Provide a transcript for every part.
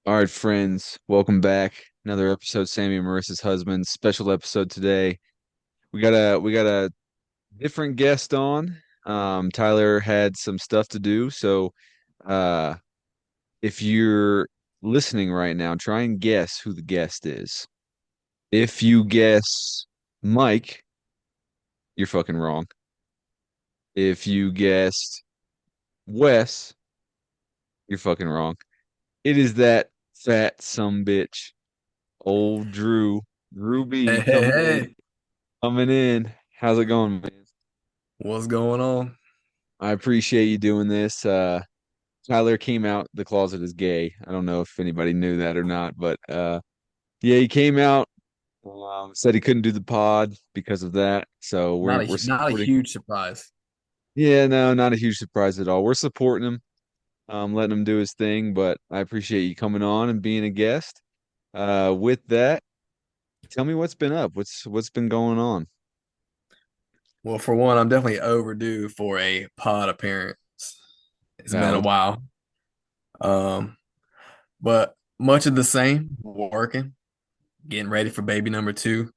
All right, friends, welcome back. Another episode, Sammy and Marissa's husband. Special episode today. We got a different guest on. Tyler had some stuff to do, so uh if you're listening right now, try and guess who the guest is. If you guess Mike, you're fucking wrong. If you guessed Wes, you're fucking wrong. It is that fat sumbitch, old Drew Hey, B hey, coming in. hey, Coming in. How's it going, man? what's going on? I appreciate you doing this. Tyler came out the closet as gay. I don't know if anybody knew that or not, but yeah, he came out, said he couldn't do the pod because of that. So we're Not a supporting. huge surprise. Yeah, no, not a huge surprise at all. We're supporting him, letting him do his thing, but I appreciate you coming on and being a guest. With that, tell me what's been up. What's been going on? Well, for one, I'm definitely overdue for a pod appearance. It's been a Valid. while. Um, but much of the same, working, getting ready for baby number two.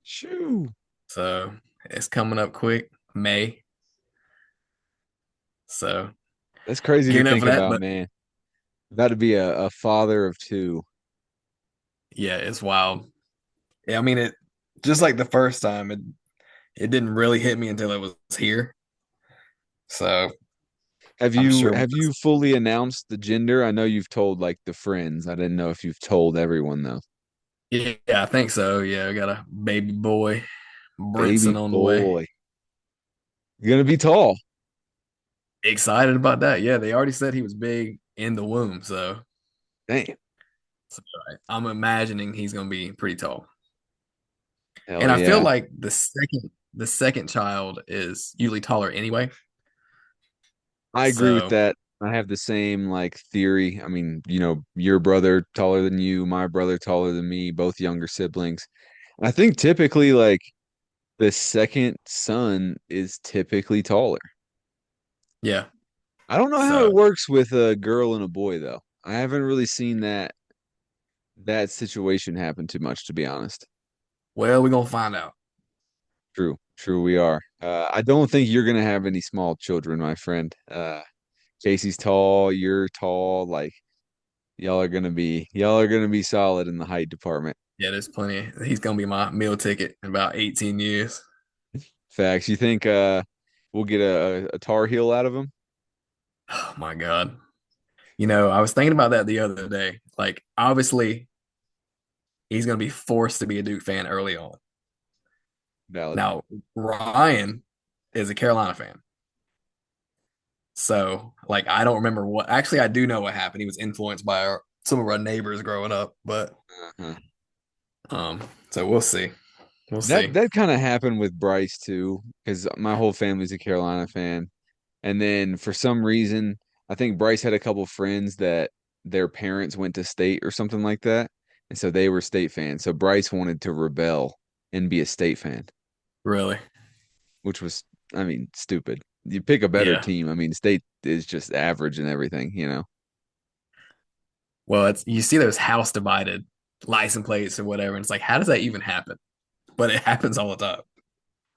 Shoo. So it's coming up quick, May. So That's crazy to gearing up think for that. about, But man. About to be a father of two. yeah, it's wild. Yeah, I mean it just like the first time, it didn't really hit me until it was here. So Have I'm you sure. have you fully announced the gender? I know you've told like the friends. I didn't know if you've told everyone though. Yeah, I think so. Yeah, we got a baby boy, Baby Brinson, on the way. boy. You're gonna be tall. Excited about that. Yeah, they already said he was big in the womb, Damn. so I'm imagining he's gonna be pretty tall. Hell And I feel yeah. like the second child is usually taller anyway. I agree with So that. I have the same like theory. I mean, your brother taller than you, my brother taller than me, both younger siblings. I think typically like the second son is typically taller. yeah. I don't know how So it works with a girl and a boy though. I haven't really seen that situation happen too much, to be honest. well, we're gonna find out. True, true, we are. I don't think you're gonna have any small children, my friend. Casey's tall, you're tall. Like y'all are gonna be solid in the height department. Yeah, there's plenty. He's gonna be my meal ticket in about 18 years. Facts. You think we'll get a Tar Heel out of him? Oh my God. I was thinking about that the other day. Like, obviously, he's gonna be forced to be a Duke fan early on. Valid. Now, Ryan is a Carolina fan. So, like, I don't remember what actually I do know what happened. He was influenced by some of our neighbors growing up, but Uh-huh. um, so we'll see. We'll That see. that kind of happened with Bryce too, because my whole family's a Carolina fan. And then for some reason, I think Bryce had a couple friends that their parents went to state or something like that. And so they were state fans. So Bryce wanted to rebel and be a state fan, Really. which was, I mean, stupid. You pick a better Yeah. team. I mean, state is just average and everything. Well, it's you see those house divided license plates or whatever, and it's like, how does that even happen? But it happens all the time.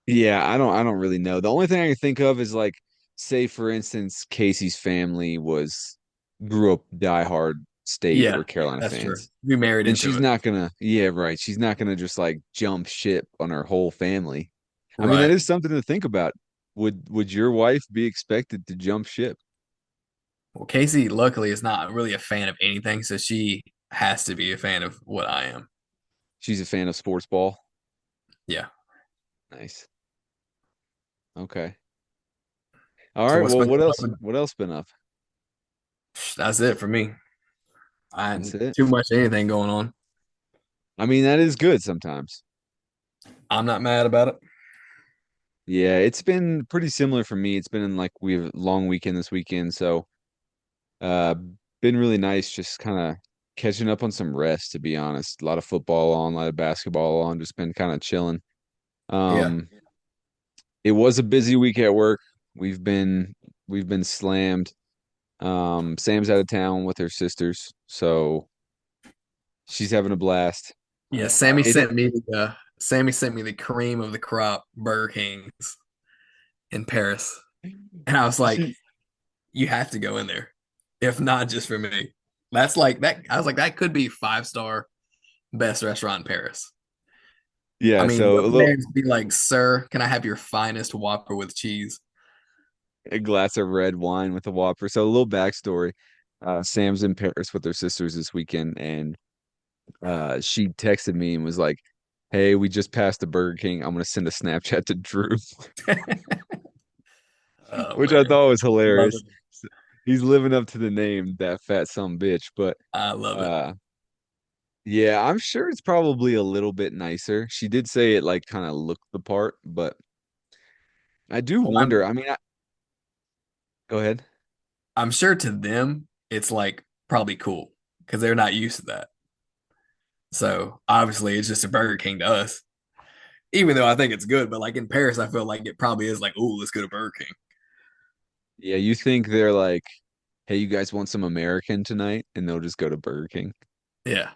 Yeah, I don't really know. The only thing I can think of is like, say for instance, Casey's family grew up diehard state Yeah, or Carolina that's true. fans. We married And into she's it. not gonna, yeah, right. She's not gonna just like jump ship on her whole family. I mean, that Right. is something to think about. Would your wife be expected to jump ship? Well, Casey, luckily, is not really a fan of anything, so she has to be a fan of what I am. She's a fan of sports ball. Yeah. Nice. Okay. All So right. what's Well, been what going else? on? What else been up? That's it for me. I That's hadn't it. too much anything going on. I mean, that is good sometimes. I'm not mad about it. Yeah, it's been pretty similar for me. It's been in like we have a long weekend this weekend, so uh been really nice just kind of catching up on some rest, to be honest. A lot of football on, a lot of basketball on, just been kind of chilling. Yeah. Um it was a busy week at work. We've been slammed. Sam's out of town with her sisters, so She's having a blast. Yeah, It Sammy sent me the cream of the crop Burger Kings in Paris, and I was like, she you have to go in there, if not just for me. That's like that. I was like, that could be 5-star best restaurant in Paris. I yeah, mean, so go in there and be like, sir, can I have your finest Whopper with cheese? a glass of red wine with a Whopper. So a little backstory. Sam's in Paris with her sisters this weekend, and she texted me and was like, "Hey, we just passed the Burger King. I'm gonna send a Snapchat to Drew," Oh which I man, thought was love it. hilarious. He's living up to the name, that fat some bitch. But I love it. uh, yeah, I'm sure it's probably a little bit nicer. She did say it like kind of looked the part, but I do Well, wonder. I mean, go ahead. I'm sure to them it's like probably cool because they're not used to that. So obviously, it's just a Burger King to us. Even though I think it's good, but like in Paris, I feel like it probably is like, oh, let's go to Burger King. Yeah, you think they're like, "Hey, you guys want some American tonight?" And they'll just go to Burger King. Yeah,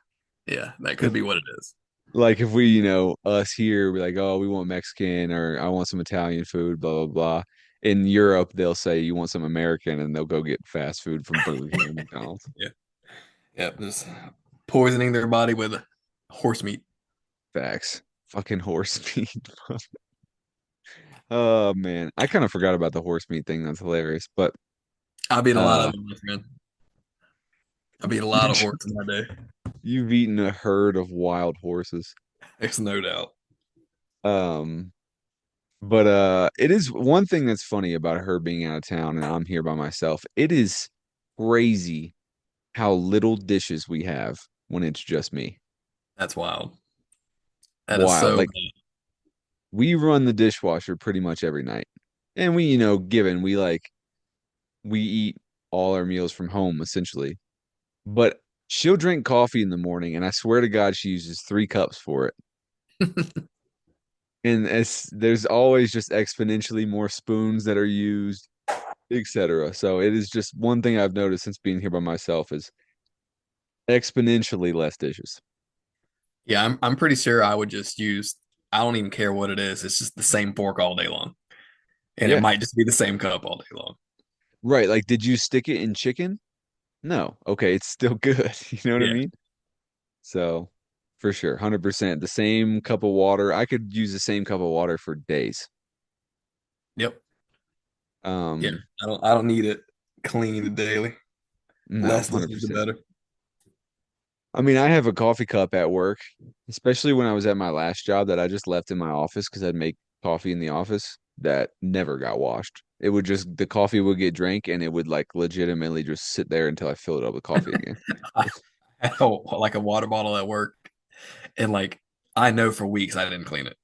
yeah, that could be what it is. Like if we, us here, we're like, "Oh, we want Mexican," or "I want some Italian food," blah blah blah. In Europe, they'll say, "You want some American," and they'll go get fast food from Burger King or McDonald's. Yeah, yeah, just poisoning their body with horse meat. Facts. Fucking horse meat. Oh man, I kind of forgot about the horse meat thing. That's hilarious. But I've eaten a lot uh, of them, my friend. I've eaten a lot of horse in my day. you've eaten a herd of wild horses. There's no doubt. Um, but it is one thing that's funny about her being out of town and I'm here by myself. It is crazy how little dishes we have when it's just me. That's wild. That is Wild. so. Like we run the dishwasher pretty much every night. And we, given we eat all our meals from home essentially. But she'll drink coffee in the morning and I swear to God she uses 3 cups for it. And there's always just exponentially more spoons that are used, etc. So it is just one thing I've noticed since being here by myself is exponentially less dishes. Yeah, I'm pretty sure I would just use. I don't even care what it is. It's just the same fork all day long, and it Yeah, might just be the same cup all day long. right. Like, did you stick it in chicken? No. Okay, it's still good. You know what I Yeah. mean? So, for sure, 100%. The same cup of water. I could use the same cup of water for days. Yep. Yeah. Um, I don't need it cleaned daily. no, Less dishes the 100%. better. I mean, I have a coffee cup at work, especially when I was at my last job that I just left in my office because I'd make coffee in the office that never got washed. It would just, the coffee would get drank and it would like legitimately just sit there until I filled it up with coffee again. I had like a water bottle at work, and like I know for weeks I didn't clean it,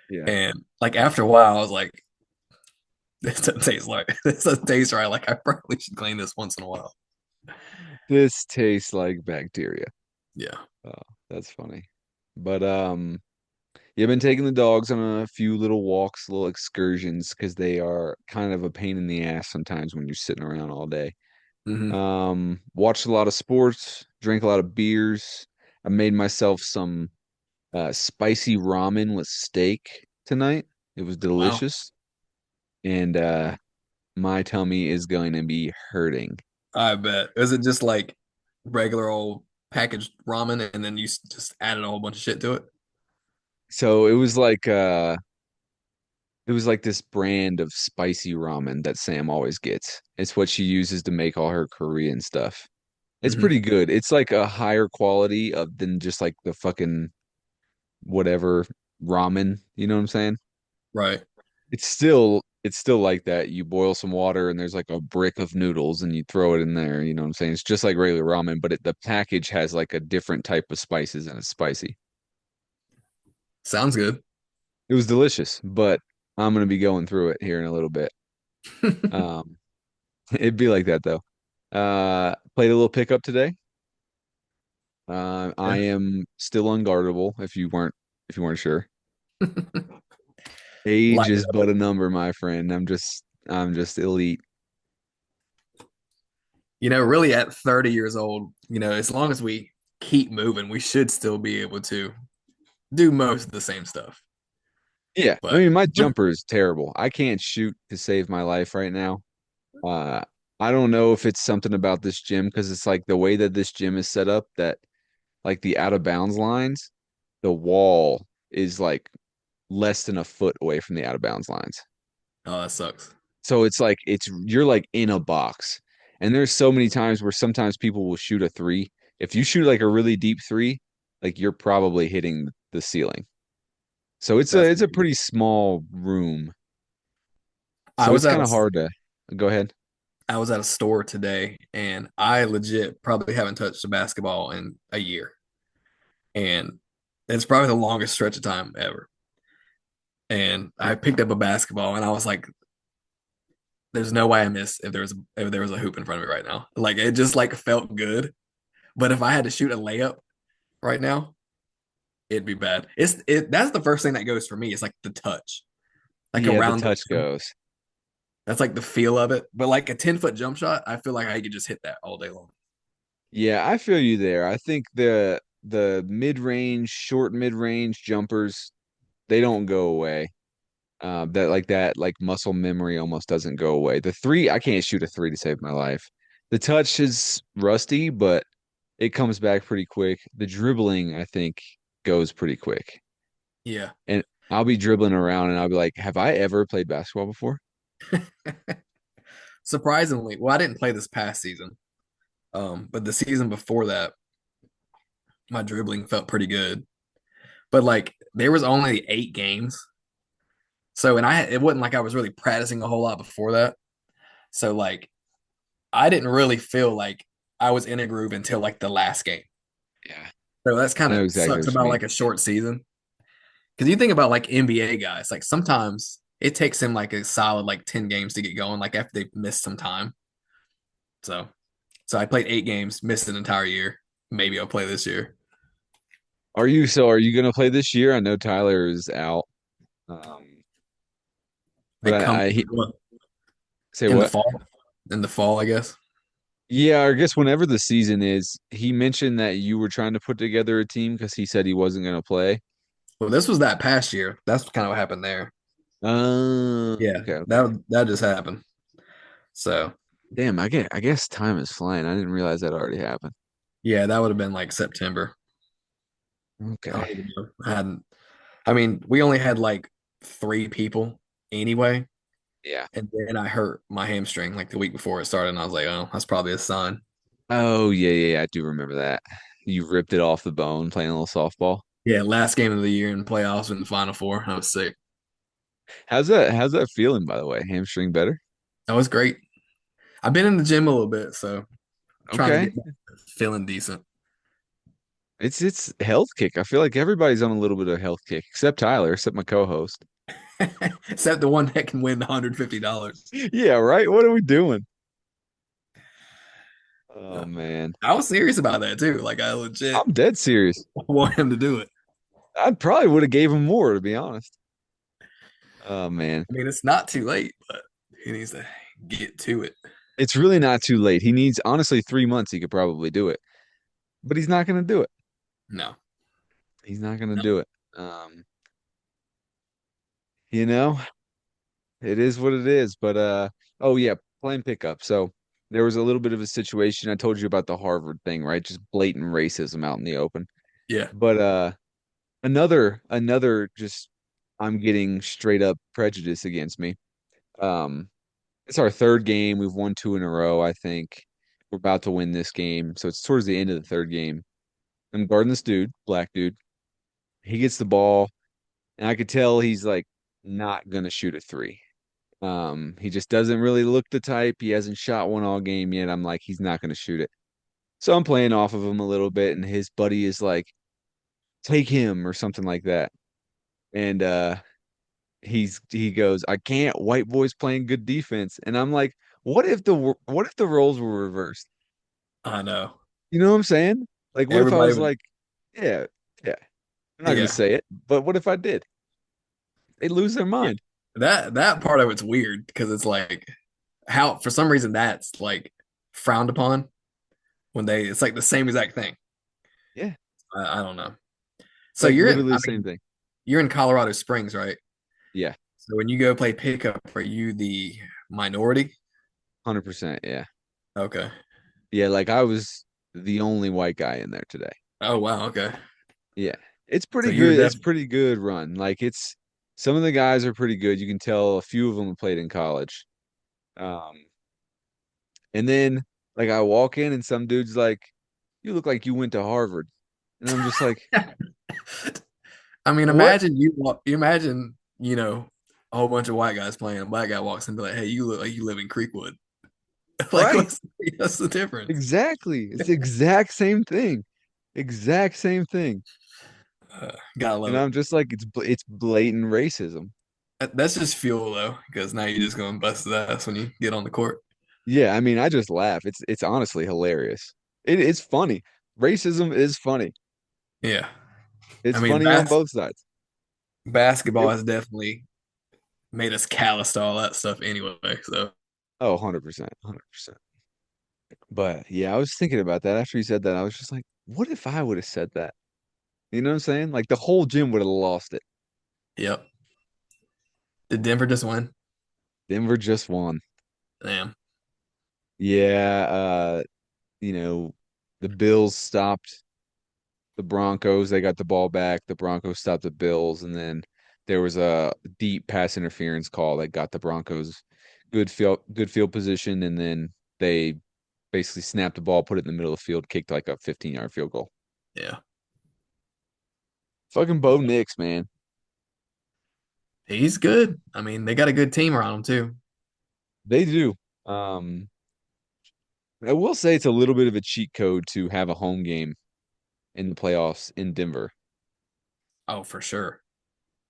Yeah. and like after a while I was like, this doesn't taste like this doesn't taste right. Like I probably should clean this once in a while. This tastes like bacteria. Yeah. Oh, that's funny. But yeah, I've been taking the dogs on a few little walks, little excursions, because they are kind of a pain in the ass sometimes when you're sitting around all day. Hmm. Watched a lot of sports, drank a lot of beers. I made myself some spicy ramen with steak tonight. It was Wow. delicious, and my tummy is going to be hurting. I bet. Is it just like regular old packaged ramen, and then you just added a whole bunch of shit to it? So it was like this brand of spicy ramen that Sam always gets. It's what she uses to make all her Korean stuff. It's Hmm. pretty good. It's like a higher quality of than just like the fucking whatever ramen. You know what I'm saying? Right. It's still like that. You boil some water and there's like a brick of noodles and you throw it in there. You know what I'm saying? It's just like regular ramen, but the package has like a different type of spices and it's spicy. Sounds good. It was delicious, but I'm gonna be going through it here in a little bit. Um, it'd be like that though. Played a little pickup today. I Yeah. am still unguardable if you weren't sure. Age Light it is up. but a number, my friend. I'm just elite. Really at 30 years old, as long as we keep moving, we should still be able to do most of the same stuff. Yeah, I But mean, my jumper is terrible. I can't shoot to save my life right now. Uh, I don't know if it's something about this gym because it's like the way that this gym is set up that like the out of bounds lines, the wall is like less than a foot away from the out of bounds lines. oh, that sucks. So it's like it's you're like in a box. And there's so many times where sometimes people will shoot a three. If you shoot like a really deep three, like you're probably hitting the ceiling. So That's it's a pretty small room. I So was it's at kind a of hard to go ahead. I was at a store today and I legit probably haven't touched a basketball in a year. And it's probably the longest stretch of time ever. And I picked up a basketball and I was like, there's no way I miss if there was a hoop in front of me right now. Like it just like felt good. But if I had to shoot a layup right now, it'd be bad. That's the first thing that goes for me. It's like the touch. Like Yeah, the around the touch rim. goes. That's like the feel of it. But like a 10-foot jump shot, I feel like I could just hit that all day long. Yeah, I feel you there. I think the mid-range, short mid-range jumpers, they don't go away. That like muscle memory almost doesn't go away. The three, I can't shoot a three to save my life. The touch is rusty, but it comes back pretty quick. The dribbling, I think, goes pretty quick. Yeah. And I'll be dribbling around and I'll be like, have I ever played basketball before? Surprisingly, well, I didn't play this past season. But the season before that, my dribbling felt pretty good. But like there was only 8 games. So and it wasn't like I was really practicing a whole lot before that. So like I didn't really feel like I was in a groove until like the last game. Yeah, So that's I kind know of exactly sucks what you about mean. like a short season. Because you think about like NBA guys, like sometimes it takes them like a solid like 10 games to get going, like after they've missed some time. So so I played 8 games, missed an entire year. Maybe I'll play this year. Are you gonna play this year? I know Tyler is out. Um, but Like come he say in the what? fall. In the fall, I guess. Yeah, I guess whenever the season is, he mentioned that you were trying to put together a team because he said he wasn't gonna play. Well, this was that past year. That's kind of what happened there. Yeah, Okay, okay. that just happened. So Damn, I guess time is flying. I didn't realize that already happened. yeah, that would have been like September. I Okay. don't even know. I hadn't. I mean, we only had like 3 people anyway, Yeah. and then I hurt my hamstring like the week before it started, and I was like, oh, that's probably a sign. Oh yeah, I do remember that. You ripped it off the bone playing a little softball. Yeah, last game of the year in playoffs in the Final Four. I was sick. How's that feeling, by the way? Hamstring better? That was great. I've been in the gym a little bit, so I'm trying to Okay. get back to feeling decent. It's health kick. I feel like everybody's on a little bit of health kick, except Tyler, except my co-host. Except the one that can win $150. Yeah, right? What are we doing? Oh No, man. I was serious about that too. Like I legit I'm dead serious. want him to do it. I probably would have gave him more, to be honest. Oh man. I mean, it's not too late, but he needs to get to it. It's really not too late. He needs honestly 3 months he could probably do it. But he's not gonna do it. No, He's not gonna no. do it. Um, you know, it is what it is. But oh yeah, playing pickup. So there was a little bit of a situation. I told you about the Harvard thing, right? Just blatant racism out in the open. Yeah, But another just I'm getting straight up prejudice against me. Um, it's our third game. We've won two in a row, I think. We're about to win this game. So it's towards the end of the third game. I'm guarding this dude, black dude. He gets the ball, and I could tell he's like not gonna shoot a three. He just doesn't really look the type. He hasn't shot one all game yet. I'm like, he's not gonna shoot it. So I'm playing off of him a little bit, and his buddy is like, take him or something like that. And he goes, I can't. White boys playing good defense. And I'm like, what if the roles were reversed? I know. You know what I'm saying? Like, what if I Everybody was would. like, yeah, yeah. I'm not gonna Yeah, say it, but what if I did? They lose their yeah. mind. That part of it's weird because it's like how for some reason that's like frowned upon when they it's like the same exact thing. Yeah, I don't know. So like you're in, literally I the same mean, thing. you're in Colorado Springs, right? Yeah, So when you go play pickup, are you the minority? 100%. Yeah, Okay. yeah. Like I was the only white guy in there today. Oh wow. Okay. Yeah, it's So pretty you're good. It's definitely pretty good run. Like it's some of the guys are pretty good. You can tell a few of them played in college. Um, and then like I walk in and some dude's like, "You look like you went to Harvard," and I'm just like, I mean, "What?" you imagine, a whole bunch of white guys playing, a black guy walks in and be like, hey, you look like you live in Creekwood. Like, Right? what's the difference? Exactly. It's the exact same thing. Exact same thing. Gotta And love it. I'm just like, it's blatant racism. That's just fuel though, because now you're just going to bust his ass when you get on the court. Yeah, I mean, I just laugh. It's honestly hilarious. It's funny. Racism is funny. Yeah. I It's mean, funny on both sides. basketball It, has definitely made us callous to all that stuff anyway. So, oh, 100%, 100%. But yeah, I was thinking about that after you said that. I was just like, what if I would have said that? You know what I'm saying? Like the whole gym would have lost it. yep. Did Denver just win? Denver just won. Damn. Yeah, you know, the Bills stopped the Broncos. They got the ball back. The Broncos stopped the Bills, and then there was a deep pass interference call that got the Broncos good field position, and then they basically snapped the ball, put it in the middle of the field, kicked like a 15-yard field goal. Yeah. Fucking Bo Nix, man. He's good. I mean, they got a good team around him too. They do. Um, I will say it's a little bit of a cheat code to have a home game in the playoffs in Denver. Oh, for sure.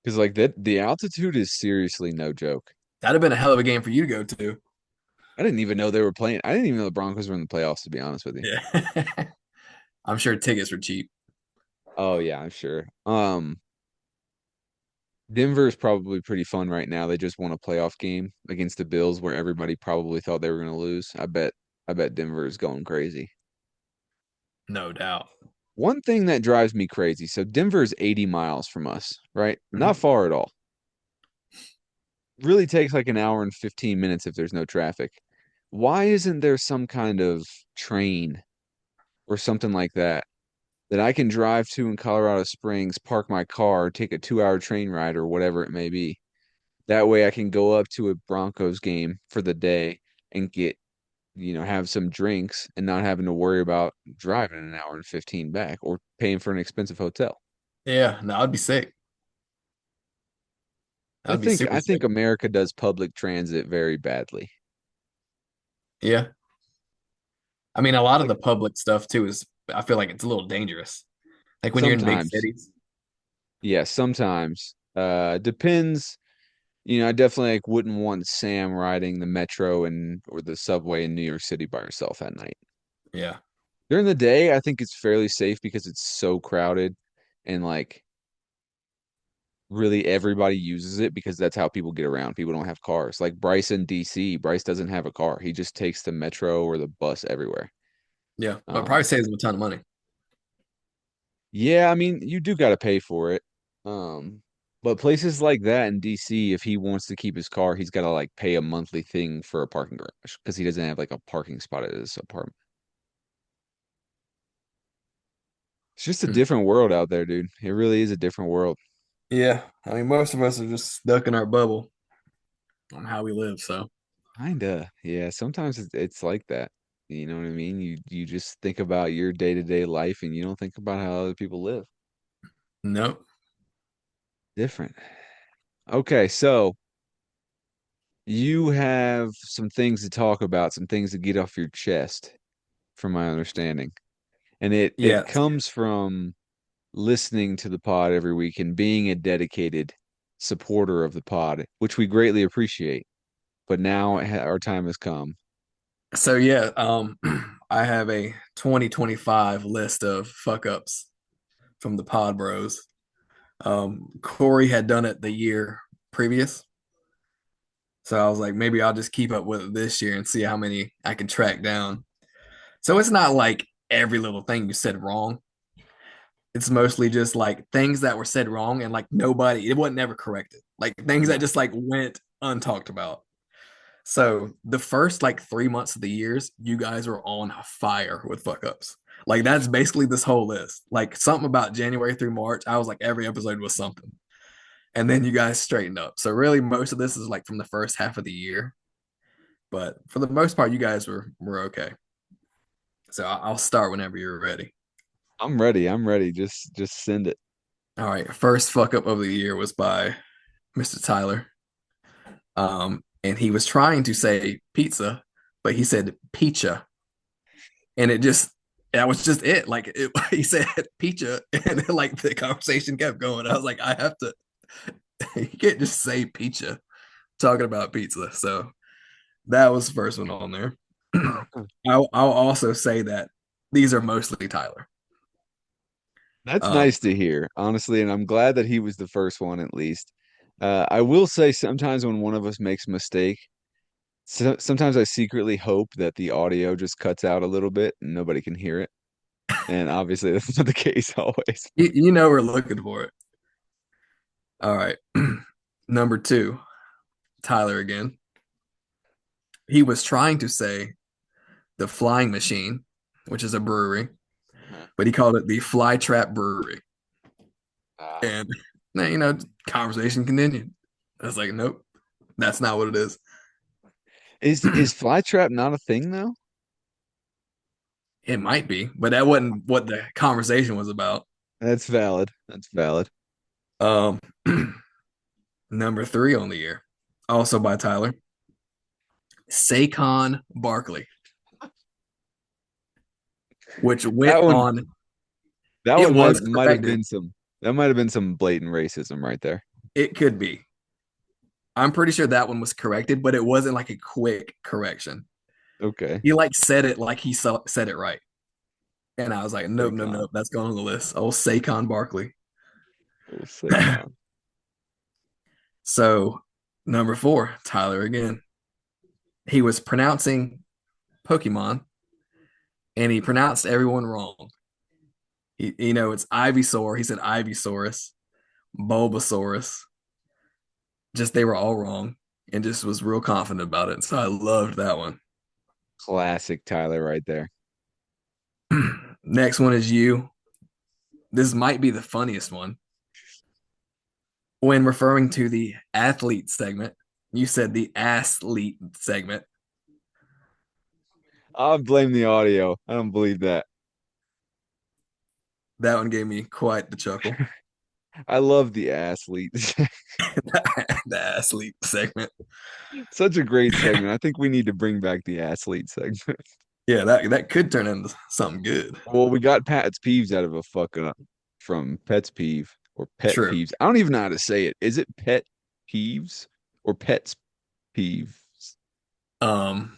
Because like that the altitude is seriously no joke. That'd have been a hell of a game for you to go to. I didn't even know they were playing. I didn't even know the Broncos were in the playoffs, to be honest with you. Yeah. I'm sure tickets were cheap. Oh yeah, I'm sure. Denver is probably pretty fun right now. They just won a playoff game against the Bills where everybody probably thought they were going to lose. I bet Denver is going crazy. No doubt. One thing that drives me crazy. So Denver is 80 miles from us, right? Not Mhm. far at all. Really takes like an hour and 15 minutes if there's no traffic. Why isn't there some kind of train or something like that I can drive to in Colorado Springs, park my car, take a 2 hour train ride or whatever it may be? That way I can go up to a Broncos game for the day and have some drinks and not having to worry about driving an hour and 15 back or paying for an expensive hotel. Yeah, no, I'd be sick. I I'd be think super I think sick. America does public transit very badly. Yeah. I mean, a lot of Like the public stuff too is, I feel like it's a little dangerous. Like when you're in big sometimes, cities. yeah, sometimes. Depends. I definitely like wouldn't want Sam riding the metro and or the subway in New York City by herself at night. Yeah. During the day, I think it's fairly safe because it's so crowded and like really everybody uses it because that's how people get around. People don't have cars. Like Bryce in DC, Bryce doesn't have a car. He just takes the metro or the bus everywhere. Yeah. But it Um, probably saves them a ton of money. yeah, I mean, you do got to pay for it. Um, but places like that in DC, if he wants to keep his car, he's got to like pay a monthly thing for a parking garage because he doesn't have like a parking spot at his apartment. It's just a Hmm. different world out there, dude. It really is a different world. Yeah. I mean, most of us are just stuck in our bubble on how we live. So, Kinda. Yeah, sometimes it's like that. You know what I mean? You just think about your day-to-day life and you don't think about how other people live. nope. Different. Okay, so you have some things to talk about, some things to get off your chest, from my understanding. And it Yeah. comes from listening to the pod every week and being a dedicated supporter of the pod, which we greatly appreciate. But now our time has come. So, yeah. I have a 2025 list of fuck ups from the Pod Bros. Corey had done it the year previous. So I was like, maybe I'll just keep up with it this year and see how many I can track down. So it's not like every little thing you said wrong, it's mostly just like things that were said wrong and like nobody, it wasn't never corrected. Like things that No, just like went untalked about. So the first like 3 months of the years, you guys were on fire with fuck ups. Like that's basically this whole list. Like something about January through March, I was like every episode was something. And then you guys straightened up. So really most of this is like from the first half of the year. But for the most part, you guys were okay. So I'll start whenever you're ready. I'm ready. I'm ready. Just send it. All right. First fuck up of the year was by Mr. Tyler. And he was trying to say pizza, but he said pizza. And it just that was just it. Like he said pizza, and like the conversation kept going. I was like, I have to you can't just say pizza talking about pizza. So that was the first one on there. I'll also say that these are mostly Tyler. That's Um, nice to hear, honestly, and I'm glad that he was the first one at least. I will say sometimes when one of us makes a mistake, sometimes I secretly hope that the audio just cuts out a little bit and nobody can hear it. And obviously that's not the case always. you know we're looking for it. All right. Number two, Tyler again. He was trying to say the Flying Machine, which is a brewery, Uh-huh. but he called it the Fly Trap Brewery. Ah. And conversation continued. I was like, nope, that's not what it is. Is flytrap not a thing though? It might be, but that wasn't what the conversation was about. That's valid. That's valid. Um, number three on the year, also by Tyler, Saquon Barkley, which went That one on. that It one was might have corrected. been some blatant racism right there. It could be. I'm pretty sure that one was corrected, but it wasn't like a quick correction. Okay. He like said it like he said it right. And I was like, nope, nope, Saquon. nope. That's going on the list. Oh, Saquon Barkley. Little Saquon. So, number four, Tyler again. He was pronouncing Pokemon and he pronounced everyone wrong. It's Ivysaur. He said Ivysaurus, Bulbasaurus. Just they were all wrong and just was real confident about it. So I loved that one. Classic Tyler right there. Next one is you. This might be the funniest one. When referring to the athlete segment, you said the athlete segment. I'll blame the audio. I don't believe that. That one gave me quite the chuckle. I love the athletes. The athlete segment. Such a great segment. I think we need to bring back the athlete segment. Yeah, that could turn into something good. Well, we got Pat's peeves out of a fuck up from Pet's peeve or pet True. peeves. I don't even know how to say it. Is it pet peeves or pet's peeves? Um,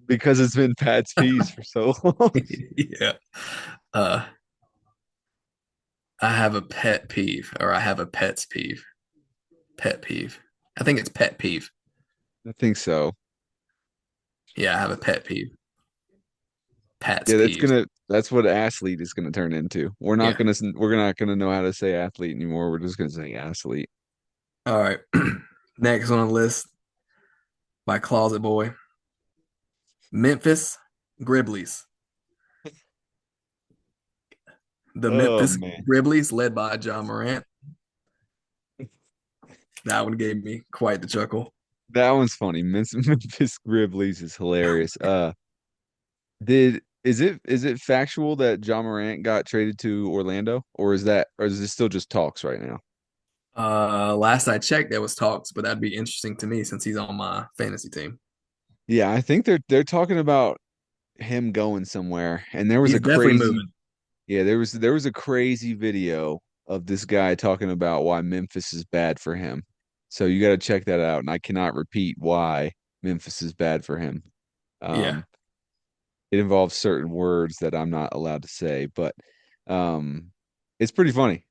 Because it's been Pat's peeves for so long. yeah. Uh, I have a pet peeve, or I have a pet's peeve. Pet peeve. I think it's pet peeve. I think so. Yeah, I have a pet peeve. Pat's Yeah, peeves. that's what athlete is gonna turn into. Yeah. We're not gonna know how to say athlete anymore. We're just gonna say athlete. All right. Next on the list by Closet Boy, Memphis Gribblies. The Oh Memphis man. Gribblies, led by John Morant. That one gave me quite the chuckle. That one's funny. Memphis Grizzlies is hilarious. Did is it factual that John Morant got traded to Orlando, or is this still just talks right now? Last I checked, there was talks, but that'd be interesting to me since he's on my fantasy team. Yeah, I think they're talking about him going somewhere. And there was He's a definitely crazy moving. yeah, there was a crazy video of this guy talking about why Memphis is bad for him. So you got to check that out. And I cannot repeat why Memphis is bad for him. Yeah, Um, it involves certain words that I'm not allowed to say, but um, it's pretty funny.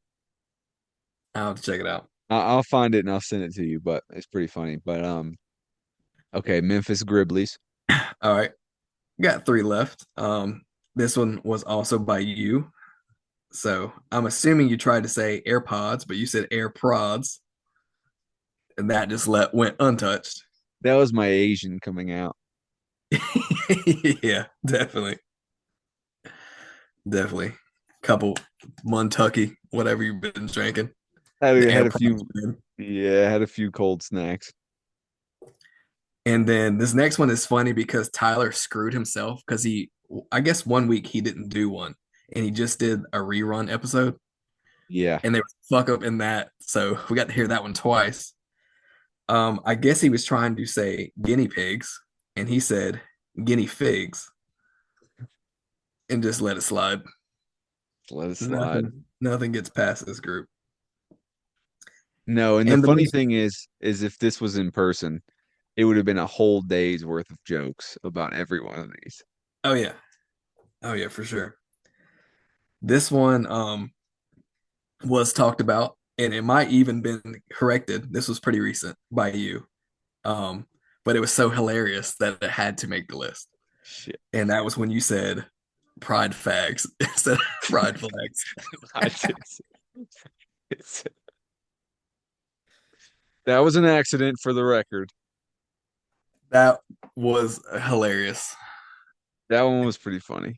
I'll have to check it out. I'll find it and I'll send it to you, but it's pretty funny. But okay, Memphis Grizzlies. All right, got three left. This one was also by you. So I'm assuming you tried to say AirPods, but you said AirProds, and that just went untouched. That was my Asian coming out. Yeah, definitely, definitely. Couple Montucky, whatever you've been drinking. Had The had a AirPods, few, man. yeah, had a few cold snacks. And then this next one is funny because Tyler screwed himself because I guess one week he didn't do one, and he just did a rerun episode, Yeah, and there was a fuck up in that, so we got to hear that one twice. I guess he was trying to say guinea pigs, and he said guinea figs, and just let it slide. let it slide. Nothing gets past this group. No, and the And the funny most, thing is if this was in person, it would have been a whole day's worth of jokes about every one of these. oh yeah, oh yeah, for sure. This one was talked about, and it might even been corrected. This was pretty recent by you, um, but it was so hilarious that it had to make the list. Shit. And that was when you said pride fags instead of pride flags. I did. It's- That was an accident for the record. That was hilarious. That one was pretty funny.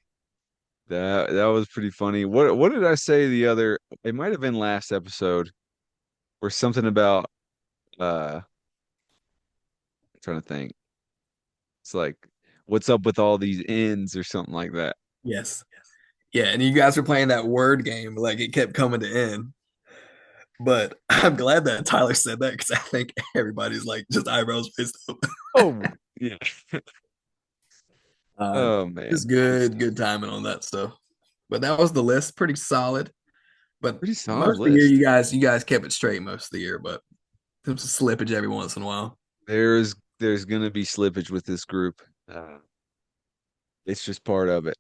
That was pretty funny. What did I say the other? It might have been last episode or something about I'm trying to think. It's like what's up with all these ends or something like that. Yes. Yeah, and you guys were playing that word game, like it kept coming to end. But I'm glad that Tyler said that because I think everybody's like just eyebrows raised up. Oh, yeah. Uh, Oh just man. Good good, stuff. good timing on that stuff. But that was the list, pretty solid. But Pretty solid most of the year, list. you guys kept it straight most of the year. But there's a slippage every once in a while. There's gonna be slippage with this group. It's just part of it.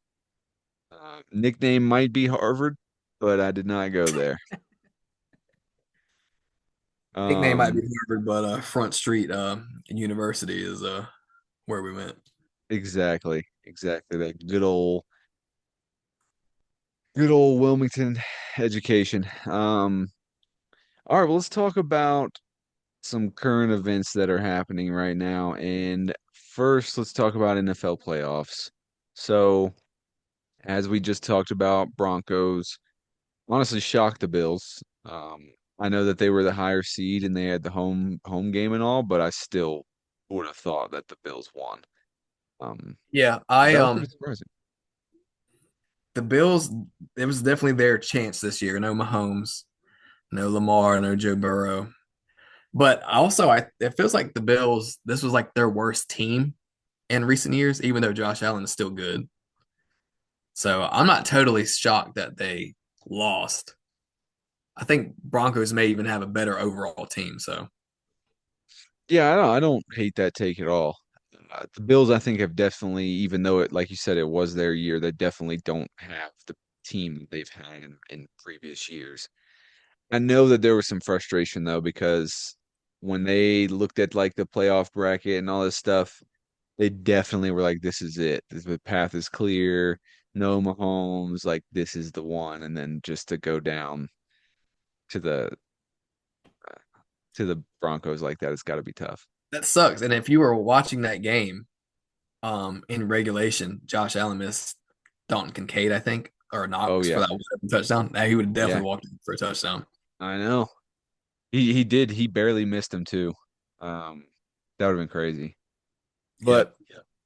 Nickname might be Harvard, but I did not go there. Nickname might be Um, Harvard, but Front Street University is where we went. exactly. That good old Wilmington education. All right, well, let's talk about some current events that are happening right now. And first, let's talk about NFL playoffs. So, as we just talked about, Broncos honestly shocked the Bills. I know that they were the higher seed and they had the home game and all, but I still would have thought that the Bills won. Um, Yeah, that was pretty surprising. the Bills. It was definitely their chance this year. No Mahomes, no Lamar, no Joe Burrow. But also, it feels like the Bills. This was like their worst team in recent years, even though Josh Allen is still good. So I'm not totally shocked that they lost. I think Broncos may even have a better overall team. So Yeah, I don't hate that take at all. The Bills, I think, have definitely, even though it, like you said, it was their year, they definitely don't have the team that they've had in previous years. I know that there was some frustration though, because when they looked at like the playoff bracket and all this stuff, they definitely were like, "This is it. The path is clear. No Mahomes. Like this is the one." And then just to go down to the Broncos like that, it's got to be tough. that sucks. And if you were watching that game, in regulation, Josh Allen missed Dalton Kincaid, I think, or Oh Knox for yeah, that touchdown. Now he would have yeah, definitely walked in for a touchdown. I know. He did. He barely missed him too. Um, that would have been crazy. Yep. But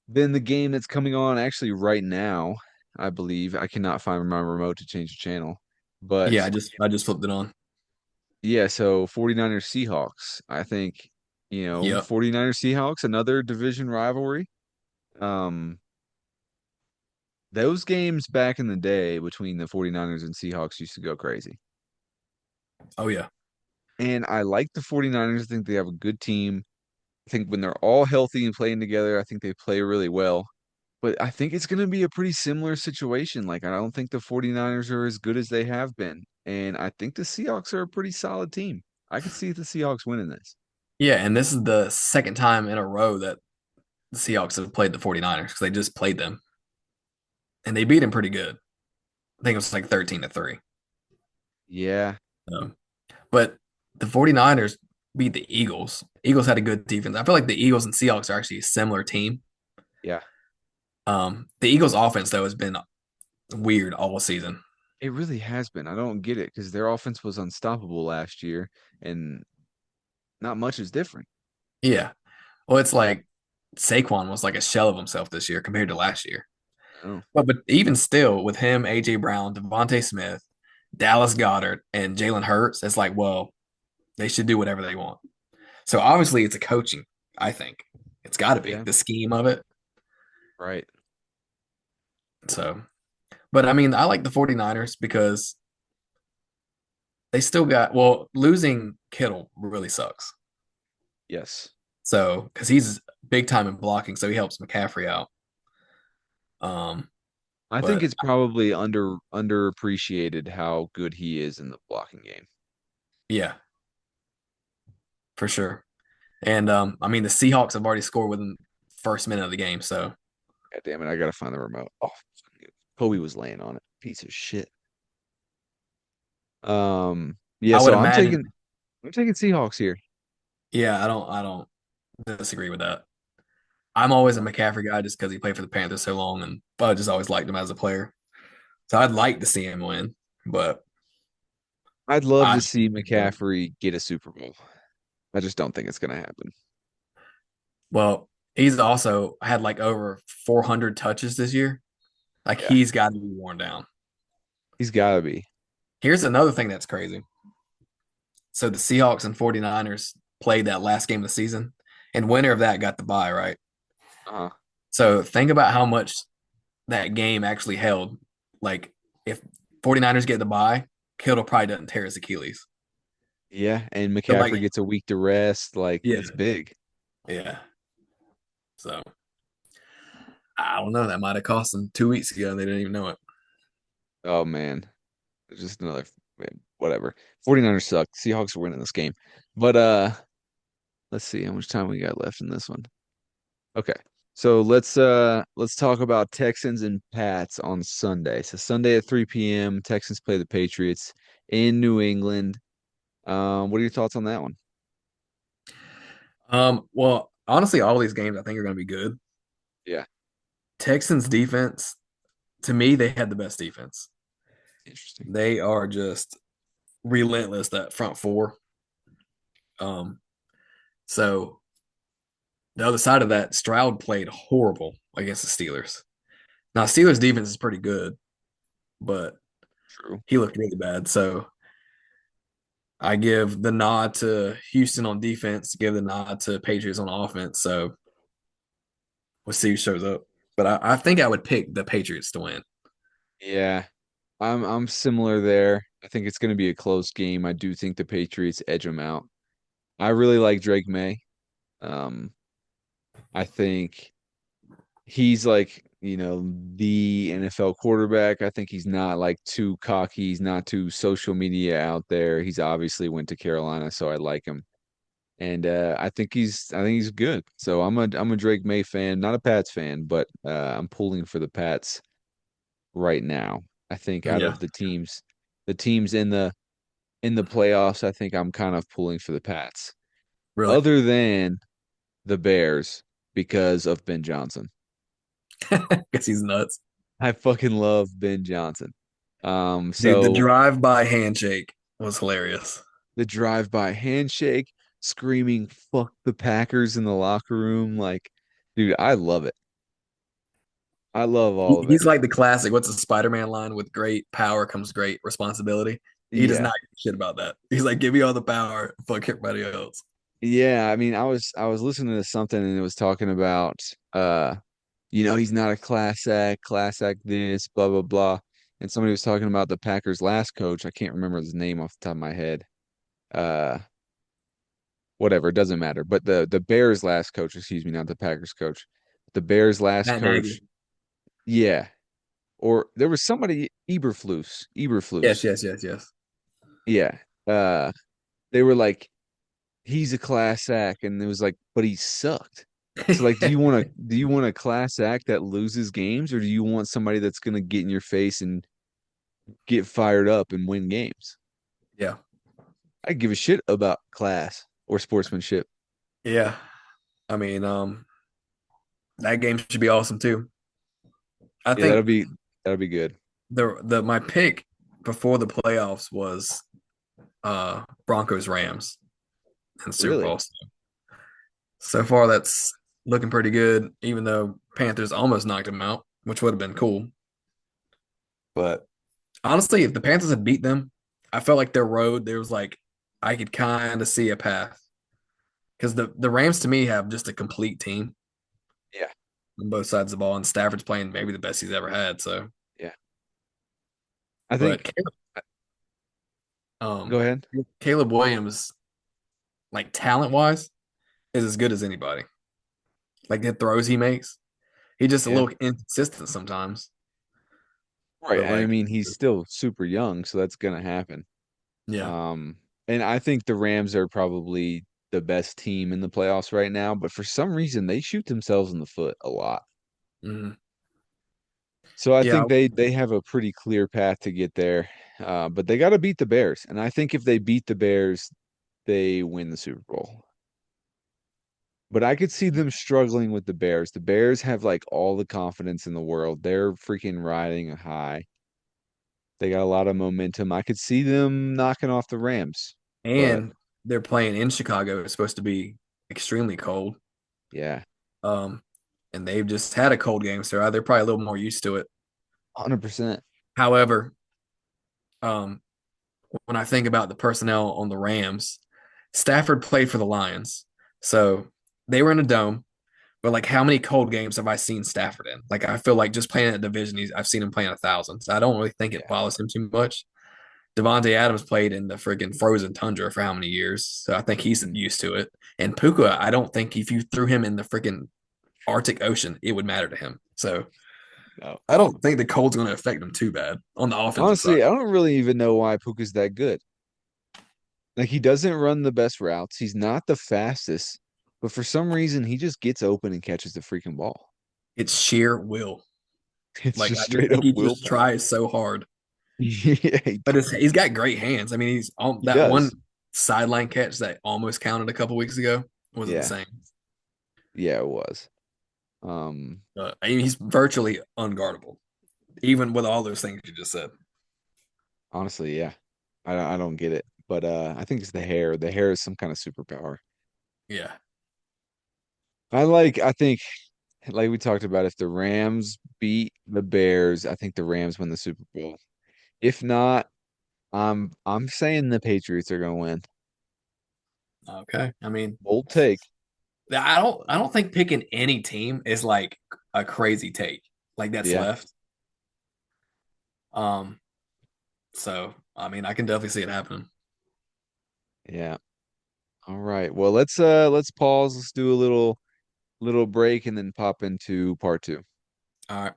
then the game that's coming on actually right now, I believe. I cannot find my remote to change the channel. Yeah, But I just flipped it on. yeah, so 49ers Seahawks. I think, Yep. 49ers Seahawks, another division rivalry. Um, those games back in the day between the 49ers and Seahawks used to go crazy. Oh yeah. And I like the 49ers. I think they have a good team. I think when they're all healthy and playing together, I think they play really well. But I think it's going to be a pretty similar situation. Like, I don't think the 49ers are as good as they have been. And I think the Seahawks are a pretty solid team. I could see the Seahawks winning this. Yeah, and this is the second time in a row that the Seahawks have played the 49ers because they just played them and they beat them pretty good. I think it was like 13-3. Yeah, Um, but the 49ers beat the Eagles. Eagles had a good defense. I feel like the Eagles and Seahawks are actually a similar team. yeah. The Eagles offense though has been weird all season. It really has been. I don't get it because their offense was unstoppable last year, and not much is different. Yeah. Well, it's like Saquon was like a shell of himself this year compared to last year. Oh, But even still, with him, AJ Brown, Devontae Smith, Dallas Goddard, and Jalen Hurts, it's like, well, they should do whatever they want. So obviously, it's a coaching. I think it's got to be yeah, the scheme of it. right. So, but I mean, I like the 49ers because they still got, well, losing Kittle really sucks. Yes. So, because he's big time in blocking, so he helps McCaffrey out. Um, I think but it's probably underappreciated how good he is in the blocking game. yeah, for sure. And I mean, the Seahawks have already scored within first minute of the game, so God damn it, I gotta find the remote. Oh, Kobe was laying on it. Piece of shit. Yeah, I would so imagine. I'm taking Seahawks here. Yeah, I don't disagree with that. I'm always a Uh, McCaffrey guy just because he played for the Panthers so long, and I just always liked him as a player. So I'd like to see him win, but I'd love I to see McCaffrey get a Super Bowl. I just don't think it's gonna happen. well, he's also had like over 400 touches this year. Like Yeah, he's got to be worn down. he's gotta be. Here's another thing that's crazy. So the Seahawks and 49ers played that last game of the season, and winner of that got the bye, right? Uh-huh. So think about how much that game actually held. Like if 49ers get the bye, Kittle probably doesn't tear his Achilles. Yeah, and So McCaffrey like gets a week to rest. Like yeah, that's big. yeah. So I don't know. That might have cost them 2 weeks ago and they didn't even know it. Oh man, it's just another man, whatever. 49ers suck. Seahawks are winning this game. But let's see how much time we got left in this one. Okay. So let's talk about Texans and Pats on Sunday. So Sunday at 3 p.m. Texans play the Patriots in New England. What are your thoughts on that one? Well, honestly, all these games I think are going to be good. Yeah, Texans defense, to me, they had the best defense. interesting. They are just relentless, that front four. Um, so the other side of that, Stroud played horrible against the Steelers. Now, Steelers defense is pretty good, but True. he looked really bad. So I give the nod to Houston on defense, give the nod to Patriots on offense. So we'll see who shows up. But I think I would pick the Patriots to win. Yeah, I'm similar there. I think it's going to be a close game. I do think the Patriots edge them out. I really like Drake May. Um, I think he's like, the NFL quarterback. I think he's not like too cocky. He's not too social media out there. He's obviously went to Carolina, so I like him. And I think he's good. So I'm a Drake May fan, not a Pats fan, but I'm pulling for the Pats right now. I think out Yeah, of the teams in the playoffs, I think I'm kind of pulling for the Pats. really. Other than the Bears because of Ben Johnson. Guess he's nuts. I fucking love Ben Johnson. Dude, the So drive-by handshake was hilarious. the drive-by handshake, screaming "fuck the Packers" in the locker room, like, dude, I love it. I love all of it. He's like the classic. What's the Spider-Man line? With great power comes great responsibility. He does Yeah. not give a shit about that. He's like, give me all the power, fuck everybody else. Yeah, I mean, I was listening to something and it was talking about he's not a class act this, blah blah blah. And somebody was talking about the Packers last coach. I can't remember his name off the top of my head. Uh Whatever, it doesn't matter. But the Bears last coach, excuse me, not the Packers coach. The Bears last Matt Nagy. coach, yeah. Or there was somebody Eberflus, Yes, Eberflus. yes, yes, yes. Yeah. Uh they were like he's a class act, and it was like, but he sucked. So like, do you want a class act that loses games, or do you want somebody that's gonna get in your face and get fired up and win games? Yeah. I give a shit about class or sportsmanship. Yeah. I mean, that game should be awesome too. I Yeah, think that'll be good. the my pick before the playoffs was Broncos Rams in Super Really? Bowl. So far that's looking pretty good, even though Panthers almost knocked them out, which would have been cool. But honestly, if the Panthers had beat them, I felt like their road, there was like I could kind of see a path. Because the Rams to me have just a complete team Yeah. on both sides of the ball, and Stafford's playing maybe the best he's ever had. So, Yeah. I but think um, go ahead. Caleb Williams, like talent wise, is as good as anybody. Like the throws he makes, he's just a Yeah. little inconsistent sometimes. Right. But And I like, mean, he's still super young, so that's gonna happen. yeah, Um, and I think the Rams are probably the best team in the playoffs right now, but for some reason they shoot themselves in the foot a lot. mhm. So I Yeah, think they have a pretty clear path to get there. But they got to beat the Bears, and I think if they beat the Bears, they win the Super Bowl. But I could see them struggling with the Bears. The Bears have like all the confidence in the world. They're freaking riding a high. They got a lot of momentum. I could see them knocking off the Rams. But and they're playing in Chicago. It's supposed to be extremely cold. yeah, Um, and they've just had a cold game, so they're probably a little more used to it. 100%. However, um, when I think about the personnel on the Rams, Stafford played for the Lions. So they were in a dome, but like how many cold games have I seen Stafford in? Like I feel like just playing a division, I've seen him playing 1,000. So I don't really think it Yeah. bothers him too much. Devontae Adams played in the freaking frozen tundra for how many years? So I think he's Mm, used to it. And Puka, I don't think if you threw him in the freaking Arctic Ocean, it would matter to him. So no. I don't think the cold's going to affect him too bad on the offensive side. Honestly, I don't really even know why Puka's that good. Like he doesn't run the best routes. He's not the fastest, but for some reason he just gets open and catches the freaking ball. It's sheer will. It's Like just I just straight think up he just willpower. tries so hard. Yeah, But he's got great hands. I mean, he's on he that one does. sideline catch that almost counted a couple weeks ago was Yeah. insane. Yeah, it was. Um, I mean, he's virtually unguardable, even with all those things you just said. honestly, yeah. I don't get it. But I think it's the hair. The hair is some kind of superpower. Yeah. I think like we talked about, if the Rams beat the Bears, I think the Rams win the Super Bowl. If not, I'm saying the Patriots are gonna win. Okay. I mean, Bold take. I don't think picking any team is like a crazy take like that's Yeah. left. Um. So I mean, I can definitely see it happening. Yeah. All right. Well, let's pause. Let's do a little break and then pop into part two. All right.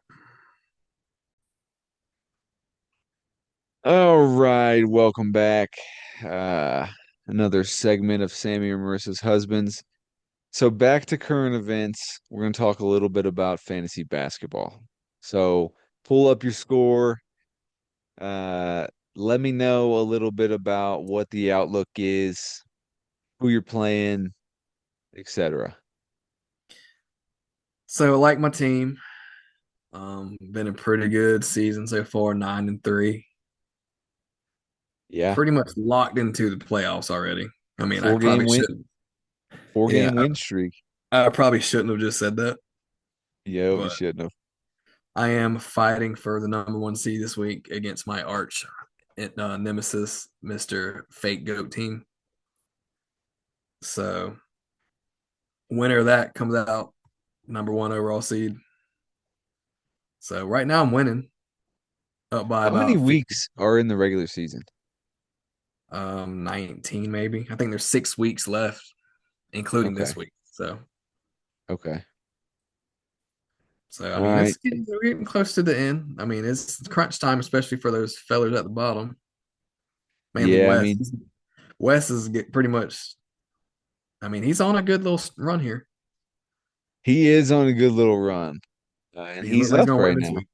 All right, welcome back. Uh another segment of Sammy and Marissa's husbands. So back to current events. We're going to talk a little bit about fantasy basketball. So pull up your score. Uh let me know a little bit about what the outlook is, who you're playing, etc. So like my team, been a pretty good season so far, 9-3. Yeah. Pretty much locked into the playoffs already. I mean, I Four probably game win shouldn't. four Yeah, game win streak. I probably shouldn't have just said that, Yo, you but shouldn't have. I am fighting for the number one seed this week against my arch nemesis, Mister Fake Goat Team. So winner of that comes out number one overall seed. So right now I'm winning up by How many about 50, weeks are in the regular season? 19 maybe. I think there's 6 weeks left, including this Okay. week. Okay. So I All mean, right. we're getting close to the end. I mean, it's crunch time, especially for those fellers at the bottom, mainly Yeah, I Wes. mean, Wes is get pretty much. I mean, he's on a good little run here. he is on a good little run. And He looked he's like he's up gonna win right this now. week.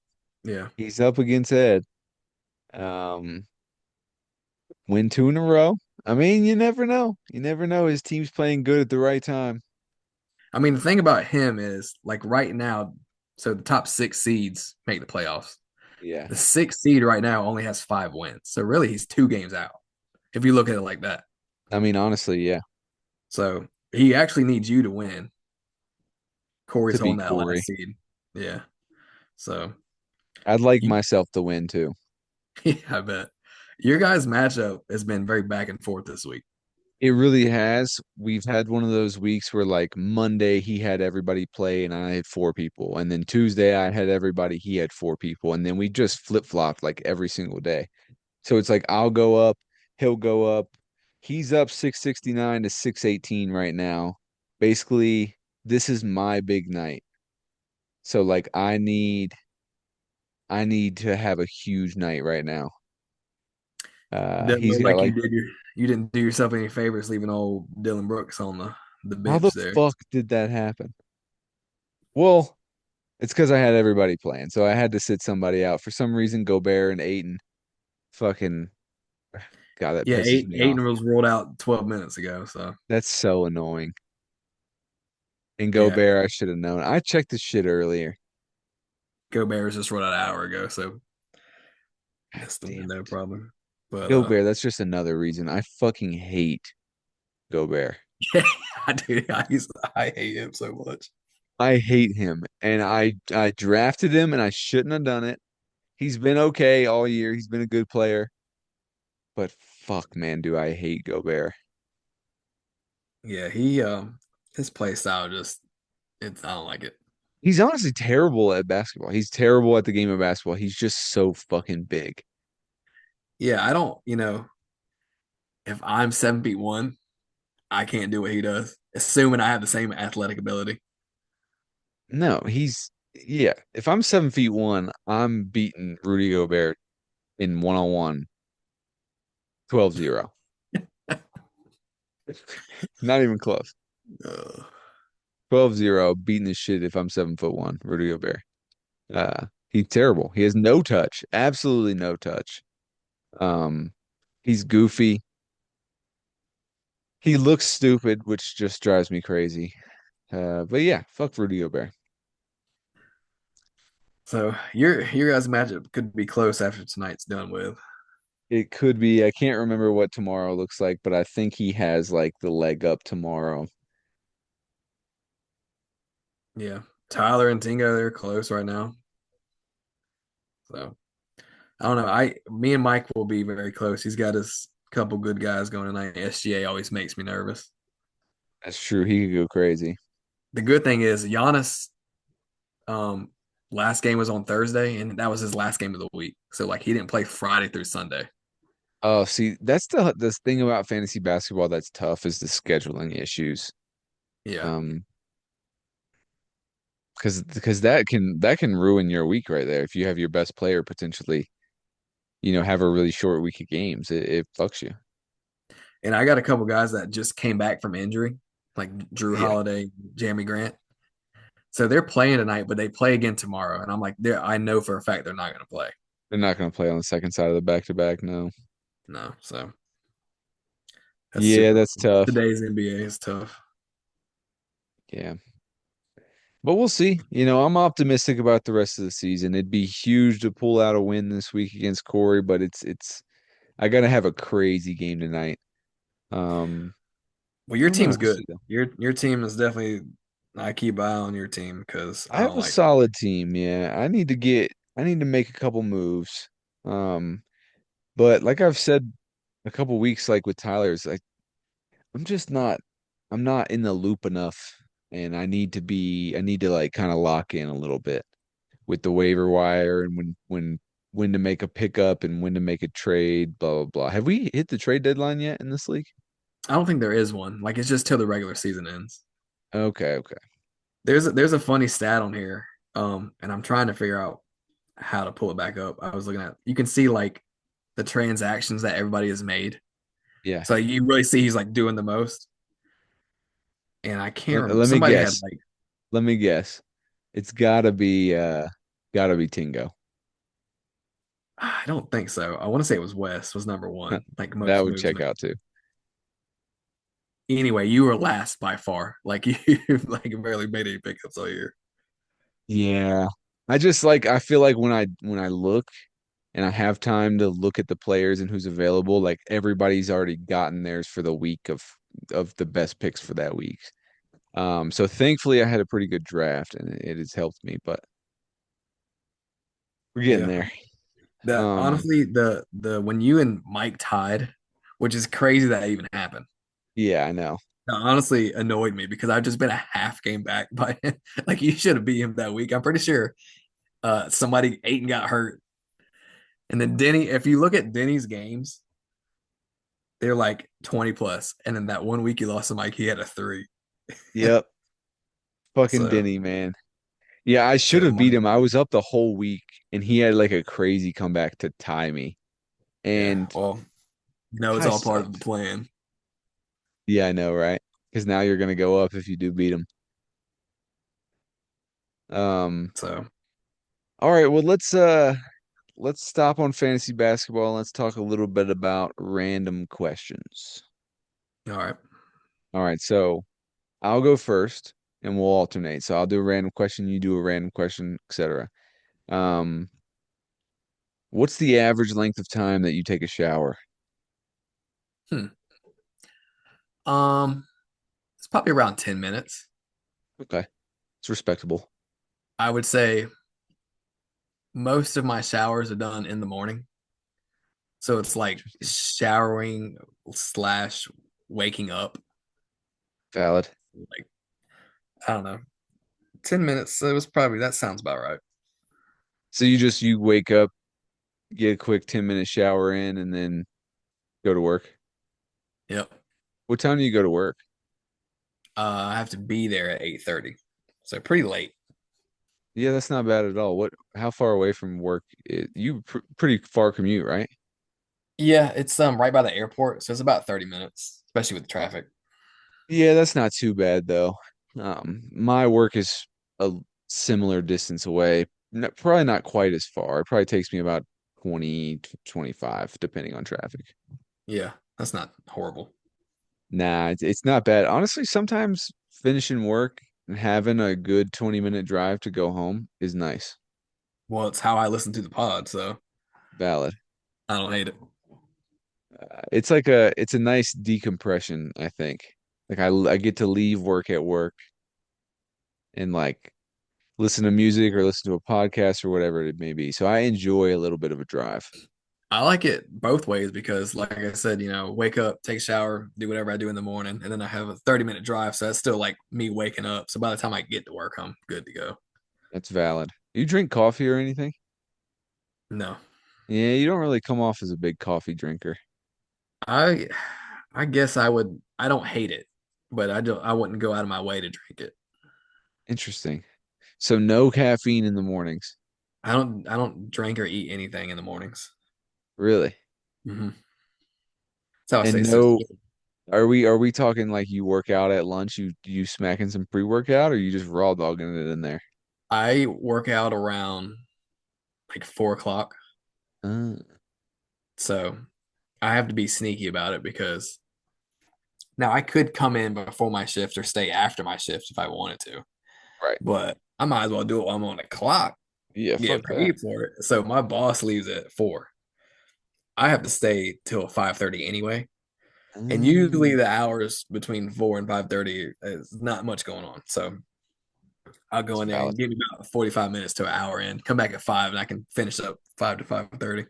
Yeah. He's up against Ed. Um, Win two in a row. I mean, you never know. You never know. His team's playing good at the right time. I mean, the thing about him is like right now, so the top six seeds make the playoffs. Yeah. The sixth seed right now only has 5 wins. So really he's 2 games out, if you look at it like that. I mean, honestly, yeah. So he actually needs you to win. To Corey's holding beat that Corey. last seed. Yeah. So I'd like you myself to win too. yeah, I bet. Your guys' matchup has been very back and forth this week. It really has. We've had one of those weeks where like Monday he had everybody play and I had four people. And then Tuesday I had everybody, he had four people. And then we just flip-flopped like every single day. So it's like I'll go up, he'll go up. He's up 669 to 618 right now. Basically, this is my big night. So like I need to have a huge night right now. Doesn't He's look got like like you didn't do yourself any favors leaving old Dylan Brooks on the how the bench there. fuck did that happen? Well, it's because I had everybody playing, so I had to sit somebody out. For some reason, Gobert and Aiton, fucking God, that Yeah, pisses me off. Aiden was rolled out 12 minutes ago. So That's so annoying. And yeah, Gobert, I should have known. I checked this shit earlier. Gobert was just rolled out an hour ago, so God missed the damn window it. probably. But Gobert, that's just another reason. I fucking hate Gobert. yeah, I hate him so much. I hate him. And I drafted him and I shouldn't have done it. He's been okay all year. He's been a good player. But fuck, man, do I hate Gobert. Yeah, he his play style just it's I don't like it. He's honestly terrible at basketball. He's terrible at the game of basketball. He's just so fucking big. Yeah, I don't, if I'm 7 feet one, I can't do what he does, assuming I have the same athletic ability. No, yeah. If I'm 7 feet one, I'm beating Rudy Gobert in one-on-one 12-0. Not even close. Uh, 12-0, beating the shit if I'm 7 foot one, Rudy Gobert. He's terrible. He has no touch, absolutely no touch. Um, he's goofy. He looks stupid, which just drives me crazy. But yeah, fuck Rudy Gobert. so your guys' matchup could be close after tonight's done with. It could be. I can't remember what tomorrow looks like, but I think he has like the leg up tomorrow. Yeah, Tyler and Tingo they're close right now. So I don't know. Me and Mike will be very close. He's got his couple good guys going tonight. SGA always makes me nervous. That's true. He could go crazy. The good thing is Giannis um last game was on Thursday and that was his last game of the week. So like he didn't play Friday through Sunday. Oh, see, that's the thing about fantasy basketball that's tough is the scheduling issues. Yeah. Um, because that can ruin your week right there if you have your best player potentially, have a really short week of games. It fucks you. And I got a couple guys that just came back from injury, like Drew Yeah, Holiday, Jamie Grant. So they're playing tonight, but they play again tomorrow. And I'm like, I know for a fact they're not going to play. they're not going to play on the second side of the back-to-back. No. No. So that's Yeah, super. that's tough. Today's NBA is tough. Yeah. But we'll see. I'm optimistic about the rest of the season. It'd be huge to pull out a win this week against Corey, but it's I gotta have a crazy game tonight. Um, Well, I your don't know. team's We'll see good. though. Your team is definitely. I keep eye on your team because I I have don't a like it. solid team, yeah. I need to make a couple moves. Um, but like I've said a couple weeks, like with Tyler's, like I'm just not I'm not in the loop enough, and I need to like kind of lock in a little bit with the waiver wire and when to make a pickup and when to make a trade, blah blah blah. Have we hit the trade deadline yet in this league? I don't think there is one. Like it's just till the regular season ends. Okay, okay. There's a funny stat on here, and I'm trying to figure out how to pull it back up. I was looking at. You can see like the transactions that everybody has made. Yeah. So you really see he's like doing the most. And I can't remember. Let me Somebody had guess. like Let me guess. It's gotta be Tingo. I don't think so. I want to say it was West was number one, like That most would moves check made. out too. Anyway, you were last by far. Like you like barely made any pickups all year. Yeah. I just like I feel like when I look and I have time to look at the players and who's available, like everybody's already gotten theirs for the week of the best picks for that week. So thankfully I had a pretty good draft and it has helped me, but we're getting Yeah. there. The Um, honestly, the when you and Mike tied, which is crazy that even happened. yeah, I know. That honestly annoyed me because I've just been a half game back by him. Like you should have beat him that week. I'm pretty sure somebody ate and got hurt. And then Denny, if you look at Denny's games, they're like 20 plus. And then that one week you lost to Mike, he had a three. Yep. Fucking So Denny, man. Yeah, I should so have beat Mike, him. I was up the whole week and he had like a crazy comeback to tie me. yeah. And Well, it's I all part of the sucked. plan. Yeah, I know, right? Because now you're gonna go up if you do beat him. Um, So all right, well let's stop on fantasy basketball and let's talk a little bit about random questions. all right. All right, so I'll go first and we'll alternate. So I'll do a random question, you do a random question, etc. Um, what's the average length of time that you take a shower? Hmm. Um, it's probably around 10 minutes. Okay, it's respectable. I would say most of my showers are done in the morning. So it's like Interesting. showering slash waking up. Valid. Like, I don't know, 10 minutes. So it was probably, that sounds about right. So you wake up, get a quick 10-minute shower in, and then go to work. Yep. What time do you go to work? I have to be there at 8:30. So pretty late. Yeah, that's not bad at all. How far away from work? Pretty far commute, right? Yeah, it's right by the airport. So it's about 30 minutes, especially with the traffic. Yeah, that's not too bad though. My work is a similar distance away. Probably not quite as far. It probably takes me about 20 to 25, depending on traffic. Yeah, that's not horrible. Nah, it's not bad. Honestly, sometimes finishing work and having a good 20-minute drive to go home is nice. Well, it's how I listen to the pod, so Valid. I don't hate it. It's a nice decompression, I think. Like I get to leave work at work and like listen to music or listen to a podcast or whatever it may be. So I enjoy a little bit of a drive. I like it both ways because, like I said, wake up, take a shower, do whatever I do in the morning, and then I have a 30-minute drive. So that's still like me waking up. So by the time I get to work, I'm good to go. That's valid. You drink coffee or anything? No, Yeah, you don't really come off as a big coffee drinker. I, I guess I would. I don't hate it, but I don't. I wouldn't go out of my way to drink it. Interesting. So no caffeine in the mornings. I don't. I don't drink or eat anything in the mornings. Really? Mm-hmm. That's how I And stay so. no, are we talking like you work out at lunch, you smacking some pre-workout or you just raw dogging it in there? I work out around like 4 o'clock, Uh, so I have to be sneaky about it because now I could come in before my shift or stay after my shift if I wanted to, right. but I might as well do it while I'm on the clock, Yeah, get fuck that. paid for it. So my boss leaves at 4. I have to stay till 5:30 anyway. And usually Mm, the hours between 4 and 5:30 is not much going on. So I'll go that's in there valid. and give me about 45 minutes to an hour in, come back at 5 and I can finish up 5 to 5:30.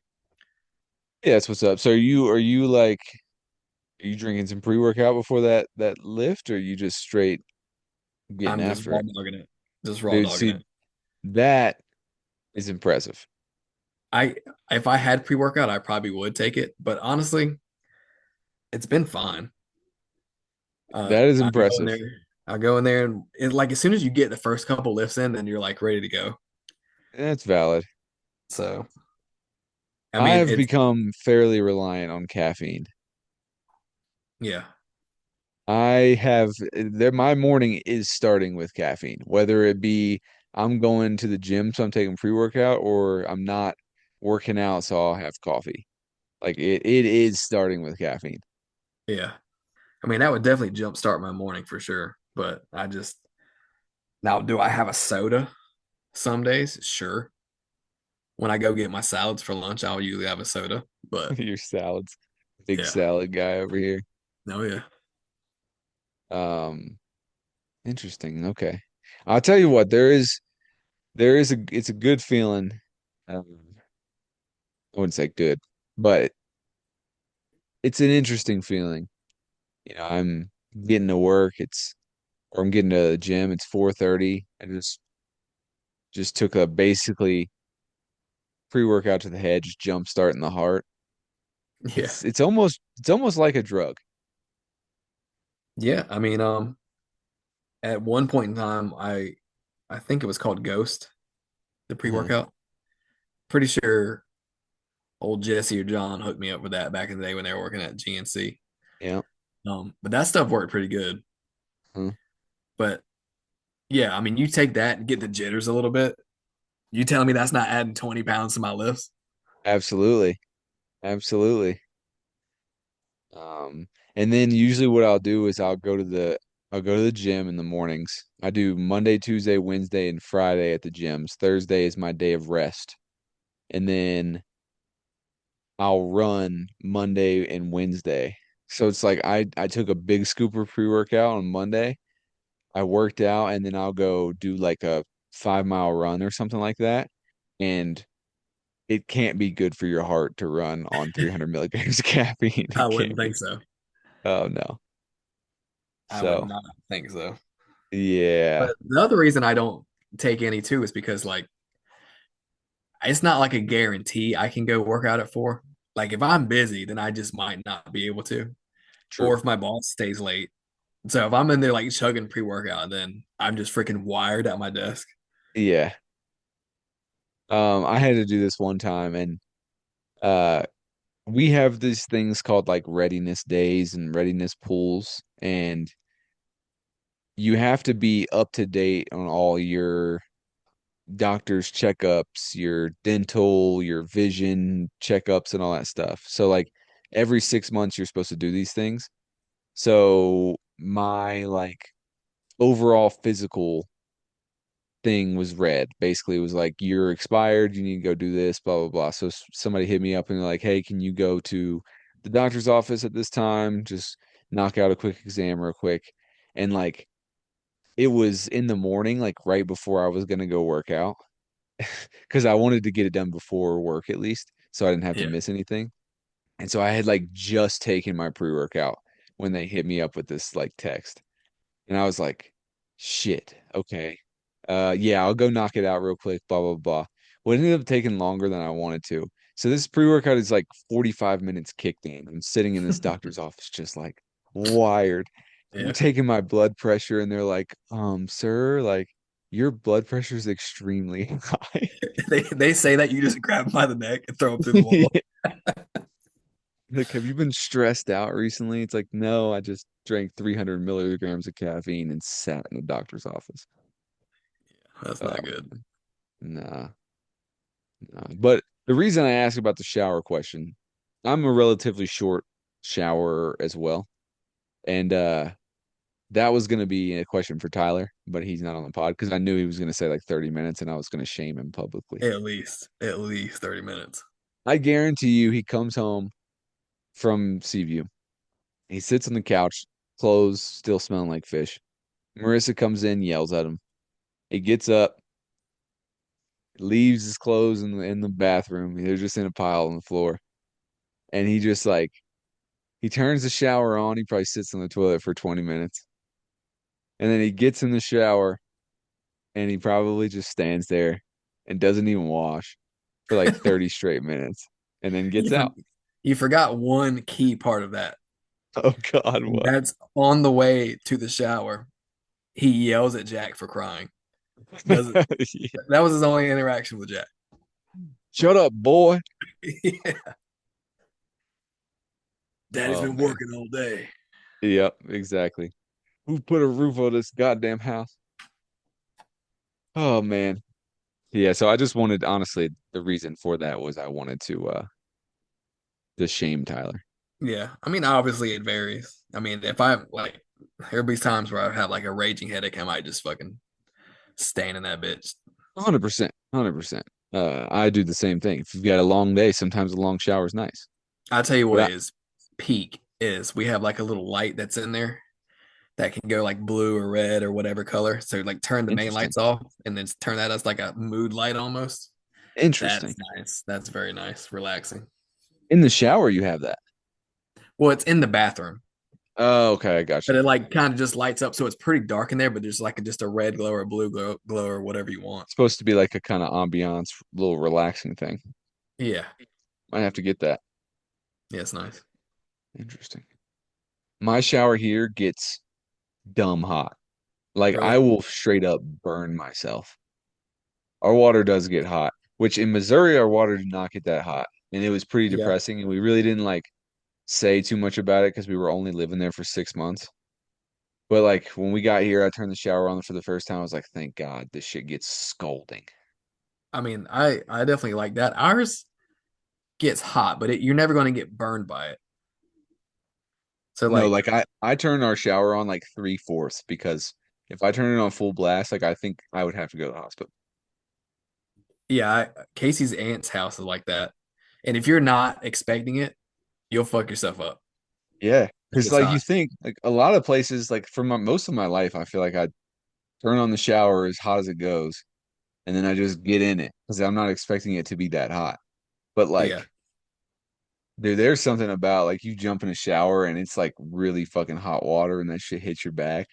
Yeah, that's what's up. So are you like are you drinking some pre-workout before that lift or are you just straight getting I'm just after raw it? dogging it. Just raw Dude, dogging see, it. that is impressive. I if I had pre-workout, I probably would take it, but honestly, it's been fine. That is I go in impressive. there, and like as soon as you get the first couple lifts in, then you're like ready to go. That's valid. So I I mean, have it's become fairly reliant on caffeine. yeah. I have there my morning is starting with caffeine, whether it be I'm going to the gym, so I'm taking pre-workout, or I'm not. working out, so I'll have coffee. Like it is starting with caffeine. Yeah. I mean, that would definitely jumpstart my morning for sure. But now, do I have a soda some days? Sure. When I go get my salads for lunch, I'll usually have a soda. But Your salads, big yeah. salad guy over here. Oh, yeah. Um, Interesting. Okay, I'll tell you what. There is it's a good feeling. I wouldn't say good, but it's an interesting feeling. I'm getting to work. Or I'm getting to the gym. It's 4:30. I just took a basically pre-workout to the head, just jump starting the heart. Yeah. It's almost like a drug. Yeah. I mean, at one point in time, I think it was called Ghost, the Uh-huh. pre-workout. Pretty sure old Jesse or John hooked me up with that back in the day when they were working at GNC. Yeah. But that stuff worked pretty good. Huh. But yeah, I mean, you take that and get the jitters a little bit. You telling me that's not adding 20 pounds to my lifts? Absolutely. Absolutely. And then usually what I'll do is I'll go to the gym in the mornings. I do Monday, Tuesday, Wednesday, and Friday at the gyms. Thursday is my day of rest. And then I'll run Monday and Wednesday. So it's like I took a big scooper pre-workout on Monday. I worked out and then I'll go do like a 5 mile run or something like that. And it can't be good for your heart to run on 300 milligrams of caffeine. I It wouldn't can't be. think so. Oh no. I would So not think so. yeah, But the other reason I don't take any too is because like it's not like a guarantee I can go work out at 4. Like if I'm busy, then I just might not be able to. Or true. if my boss stays late. So if I'm in there like chugging pre-workout, then I'm just freaking wired at my desk. Yeah. I had to do this one time and uh we have these things called like readiness days and readiness pools, and you have to be up to date on all your doctor's checkups, your dental, your vision checkups, and all that stuff. So, like, every 6 months, you're supposed to do these things. So, my like overall physical thing was red. Basically, it was like, you're expired, you need to go do this, blah, blah, blah. So, somebody hit me up and they're like, hey, can you go to the doctor's office at this time? Just knock out a quick exam real quick. And like, it was in the morning, like right before I was gonna go work out, because I wanted to get it done before work at least, so I didn't have to Yeah. miss anything. And so I had like just taken my pre-workout when they hit me up with this like text. And I was like, shit, okay. Yeah, I'll go knock it out real quick, blah, blah, blah. Well, it ended up taking longer than I wanted to. So this pre-workout is like 45 minutes kicked in. I'm sitting in this doctor's office just like wired. They're Yeah. taking my blood pressure and they're like, sir, like your blood pressure is extremely high. They say that you just grab them by the neck and throw them through the wall. Like, have you been stressed out recently? It's like, no, I just drank 300 milligrams of caffeine and sat in the doctor's office. That's not Um, good. nah, nah. But the reason I ask about the shower question, I'm a relatively short shower as well. And that was going to be a question for Tyler, but he's not on the pod because I knew he was going to say like 30 minutes and I was going to shame him publicly. At least 30 minutes. I guarantee you he comes home from Seaview. He sits on the couch, clothes still smelling like fish. Marissa comes in, yells at him. He gets up, leaves his clothes in the bathroom. They're just in a pile on the floor. And he just like he turns the shower on. He probably sits on the toilet for 20 minutes. And then he gets in the shower and he probably just stands there and doesn't even wash for like 30 straight minutes and then You gets for, out. you forgot one key part of that. Oh God, what? That's on the way to the shower. He yells at Jack for crying. Doesn't That was his only interaction with Jack. Shut up, boy. Yeah. Daddy's Oh been man. working all day. Yep, exactly. Who put a roof on this goddamn house? Oh man. Yeah, so I just wanted, honestly, the reason for that was I wanted to shame Tyler. Yeah, I mean, obviously it varies. I mean, if I like, there'll be times where I have like a raging headache, I might just fucking stand in that bitch. 100%, 100%. I do the same thing. If you've got a long day, sometimes a long shower is nice. I'll tell you But what is peak is we have like a little light that's in there that can go like blue or red or whatever color. So like turn the main interesting. lights off and then turn that as like a mood light almost. Interesting. That's nice. That's very nice, relaxing. In the shower, you have that. Well, it's in the bathroom, Oh, okay, I got but you. it like kind of just lights up, so it's pretty dark in there. But there's like just a red glow or a blue glow or whatever you want. It's supposed to be like a kind of ambiance, little relaxing thing. Yeah, Might have to get that. yeah, it's nice. Interesting. My shower here gets dumb hot. Like I Really? will straight up burn myself. Our water does get hot, which in Missouri our water did not get that hot. And it was pretty Yeah. depressing and we really didn't like say too much about it because we were only living there for 6 months. But like when we got here, I turned the shower on for the first time. I was like, thank God this shit gets scalding. I mean, I definitely like that. Ours gets hot, but you're never going to get burned by it. So No, like, like I turn our shower on like 3/4 because if I turn it on full blast, like I think I would have to go to the hospital. yeah, Casey's aunt's house is like that. And if you're not expecting it, you'll fuck yourself up. Yeah, If because it's like you hot. think like a lot of places like for most of my life, I feel like I turn on the shower as hot as it goes, and then I just get in it because I'm not expecting it to be that hot. But Yeah. like, dude, there's something about like you jump in a shower and it's like really fucking hot water and that shit hits your back.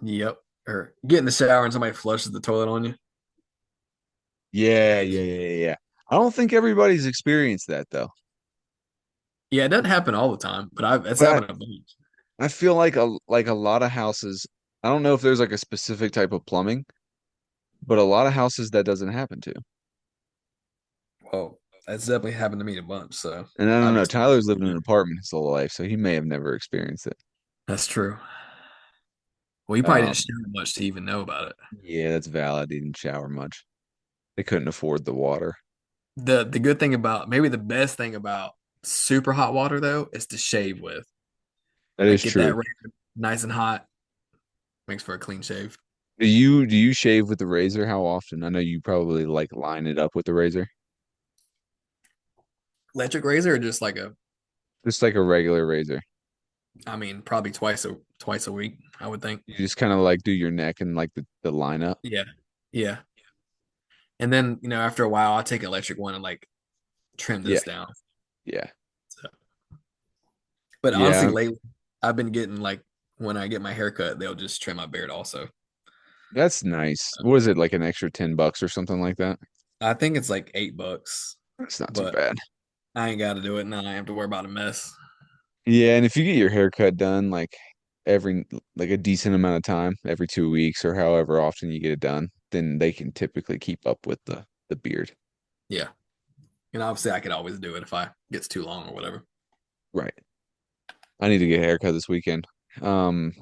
Yep. Or get in the shower and somebody flushes the toilet on you. Yeah, yeah, yeah, yeah. I don't think everybody's experienced that though. Yeah, it doesn't happen all the time, but it's But happened a bunch. I feel like a lot of houses, I don't know if there's like a specific type of plumbing, but a lot of houses that doesn't happen to. Well, that's definitely happened to me a bunch, so And I don't I'd be know, surprised Tyler's if lived in you an did. apartment his whole life, so he may have never experienced it. That's true. Well, you probably didn't Um, shower much to even know about it. yeah, that's valid. He didn't shower much. They couldn't afford the water. The good thing about maybe the best thing about super hot water though is to shave with. That Like is get that true. razor nice and hot, makes for a clean shave. Do you shave with the razor? How often? I know you probably like line it up with the razor. Electric razor or just like a Just like a regular razor. I mean, probably twice a week, I would think. You just kind of like do your neck and like the lineup. Yeah. Yeah. And then, after a while, I'll take an electric one and like trim Yeah, this down. yeah, So, but honestly, yeah. lately, I've been getting like when I get my haircut, they'll just trim my beard also. That's nice. What is it, like an extra $10 or something like that? I think it's like $8, That's not too but bad. I ain't got to do it, and then I have to worry about a mess. Yeah, and if you get your haircut done like every like a decent amount of time, every 2 weeks or however often you get it done, then they can typically keep up with the beard. Yeah. And obviously, I could always do it if I gets too long or whatever. Right. I need to get a haircut this weekend. Um,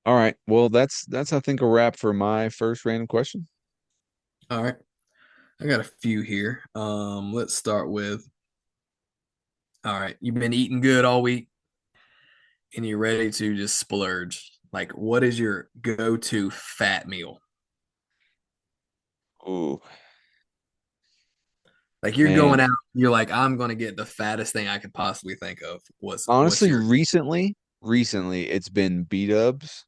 all right. Well, that's I think a wrap for my first random question. All right. I got a few here. Let's start with all right. You've been eating good all week and you're ready to just splurge. Like, what is your go-to fat meal? Ooh, Like you're man. going out, you're like, I'm gonna get the fattest thing I could possibly think of. What's Honestly, your recently it's been B-dubs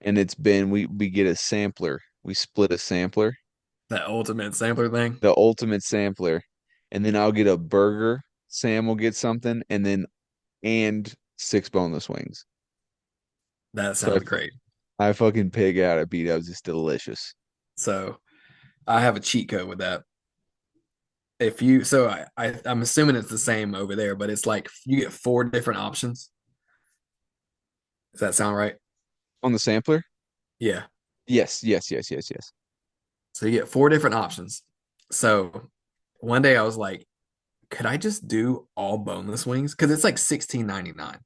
and it's been we get a sampler. We split a sampler, that ultimate sampler thing? the ultimate sampler, and then I'll get a burger. Sam will get something, and six boneless wings. That So sounds great. I fucking pig out at B-dubs. It's delicious. So I have a cheat code with that. If you so I'm assuming it's the same over there, but it's like you get four different options. Does that sound right? On the sampler? Yeah. Yes, yes, yes, yes, yes. So you get four different options. So one day I was like, could I just do all boneless wings? Because it's like 16.99,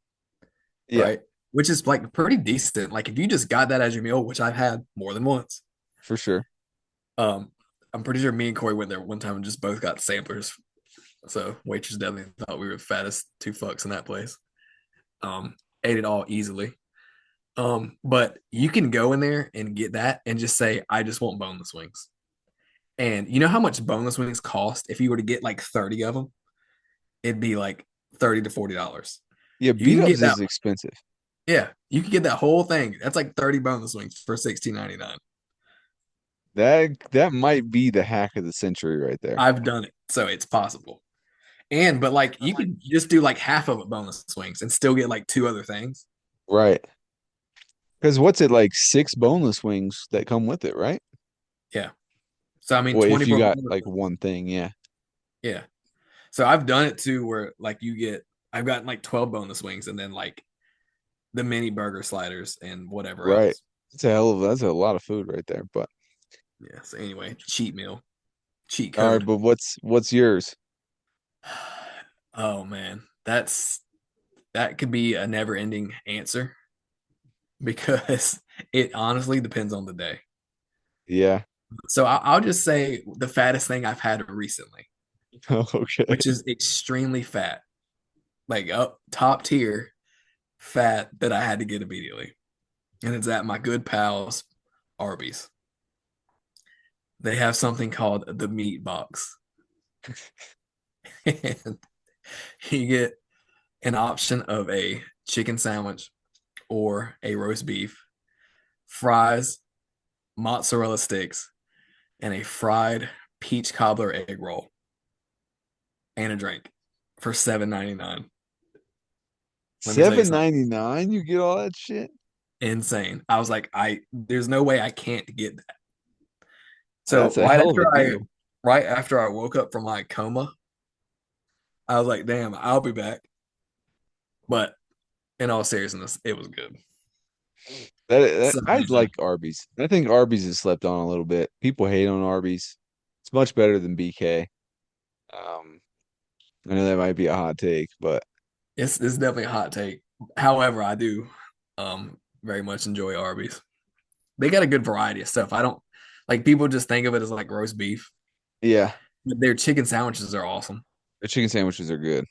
Yeah. right? Which is like pretty decent. Like if you just got that as your meal, which I've had more than once, for sure. Um, I'm pretty sure me and Corey went there one time and just both got samplers. So waitress definitely thought we were the fattest two fucks in that place. Ate it all easily. But you can go in there and get that and just say, I just want boneless wings. And you know how much boneless wings cost if you were to get like 30 of them? It'd be like 30 to $40. Yeah, You beat can ups get that. is expensive. Yeah, you can get that whole thing. That's like 30 boneless wings for 16.99. That might be the hack of the century right there. I've done it, so it's possible. And but like you could just do like half of it boneless wings and still get like two other things. Right. Because what's it like 6 boneless wings that come with it, right? Yeah. So I mean Well, 20 if you for got boneless like wings. one thing, yeah. Yeah. So I've done it too where like I've gotten like 12 boneless wings and then like the mini burger sliders and whatever Right. else. That's a lot of food right there. But Yeah. So anyway, cheat meal, cheat all right, code. but what's yours? Oh man, that could be a never ending answer because it honestly depends on the day. Yeah. So I'll just say the fattest thing I've had recently, Okay. which is extremely fat, like up top tier fat that I had to get immediately. And it's at my good pals, Arby's. They have something called the meat box. And you get an option of a chicken sandwich or a roast beef, fries, mozzarella sticks, and a fried peach cobbler egg roll and a drink for $7.99. Let me tell you Seven something. ninety nine, you get all that shit? Insane. I was like, there's no way I can't get that. So That's a hell of a deal. right after I woke up from my coma, I was like, damn, I'll be back. But in all seriousness, it was good. So I like Arby's. I think Arby's is slept on a little bit. People hate on Arby's. It's much better than BK. Um, I know that might be a hot take, but it's definitely a hot take. However, I do very much enjoy Arby's. They got a good variety of stuff. I don't like people just think of it as like roast beef. yeah, But their chicken sandwiches are awesome. the chicken sandwiches are good.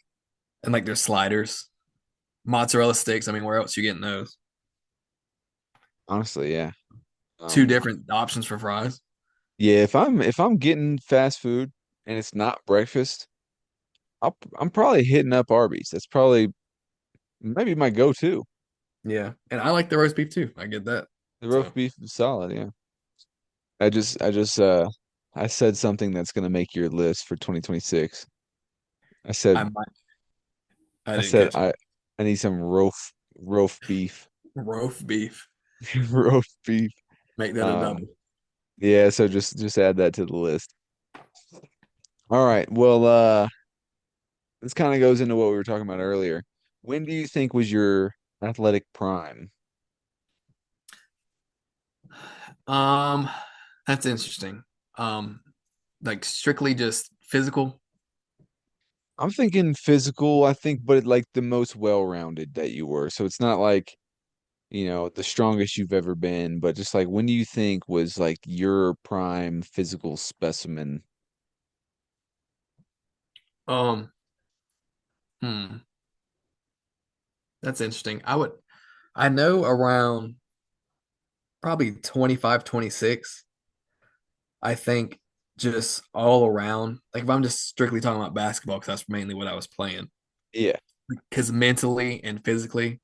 And like their sliders, mozzarella sticks. I mean, where else are you getting those? Honestly, yeah. Two Um, different options for fries. yeah, if I'm getting fast food and it's not breakfast, I'm probably hitting up Arby's. That's probably maybe my go-to. Yeah. And I like the roast beef too. I get that. The roast So beef is solid, yeah. I said something that's gonna make your list for 2026. I I said might I I didn't said catch it. I need some roast beef. Roast beef. Roast beef. Make that a Um double. yeah, so just add that to the list. All right. Well, this kind of goes into what we were talking about earlier. When do you think was your athletic prime? Um, that's interesting. Um, like strictly just physical. I'm thinking physical, I think, but like the most well-rounded that you were. So it's not like, the strongest you've ever been, but just like when do you think was like your prime physical specimen? Um, hmm, that's interesting. I know around probably 25, 26. I think just all around, like if I'm just strictly talking about basketball, because that's mainly what I was playing. Yeah. Because mentally and physically,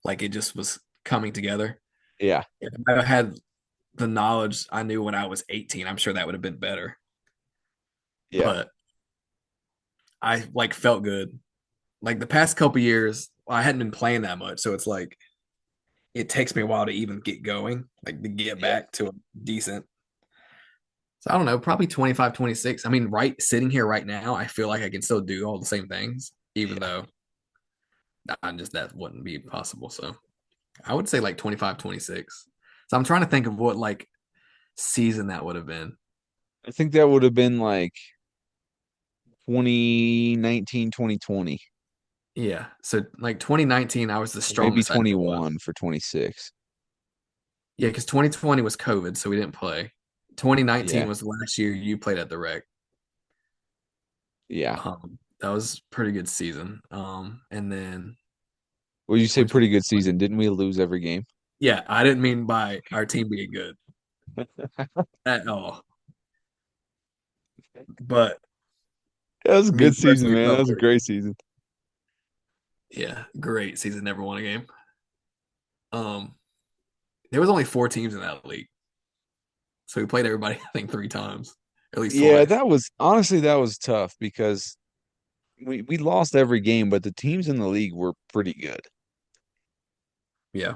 like it just was coming together. Yeah. If I had the knowledge I knew when I was 18, I'm sure that would have been better. Yeah. But I like felt good. Like the past couple years, I hadn't been playing that much, so it's like it takes me a while to even get going, like to get Yeah. back to a decent. So I don't know, probably 25, 26. I mean, right sitting here right now, I feel like I can still do all the same things, even Yeah. though I just that wouldn't be possible. So I would say like 25, 26. So I'm trying to think of what like season that would have been. I think that would have been like 2019, 2020, Yeah. So like 2019, I was the or maybe strongest I ever was. 21 for 26. Yeah, because 2020 was COVID, so we didn't play. 2019 Yeah. was the last year you played at the Rec. Yeah. That was a pretty good season. And then Well, you say pretty good 2020. season. Didn't we lose every game? Yeah, I didn't mean by our team being good at all, but That was a me good season, personally man. That felt was a very good. great season. Yeah, great season. Never won a game. Um, there was only 4 teams in that league, so we played everybody I think 3 times, at least Yeah, twice. that was honestly that was tough because we lost every game, but the teams in the league were pretty good. Yeah.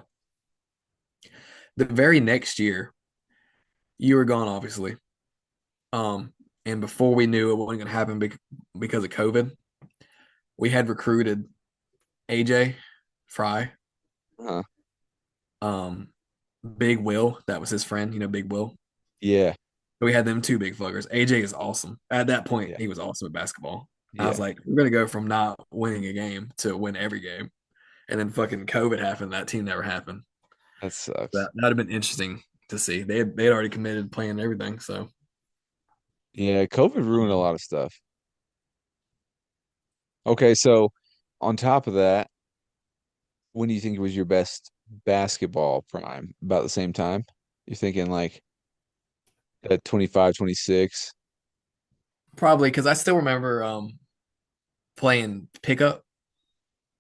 The very next year, you were gone, obviously. Um, and before we knew it wasn't going to happen because of COVID, we had recruited AJ Fry, Huh. um, Big Will. That was his friend, Big Will. Yeah. We had them two big fuckers. AJ is awesome. At that point, Yeah. he was awesome at basketball. I was Yeah. like, we're gonna go from not winning a game to win every game. And then fucking COVID happened. That team never happened. That sucks. That'd have been interesting to see. They had already committed playing everything. So Yeah, COVID ruined a um, lot of stuff. Okay, so on top of that, when do you think was your best basketball prime? About the same time? You're thinking like at 25, 26? probably because I still remember playing pickup,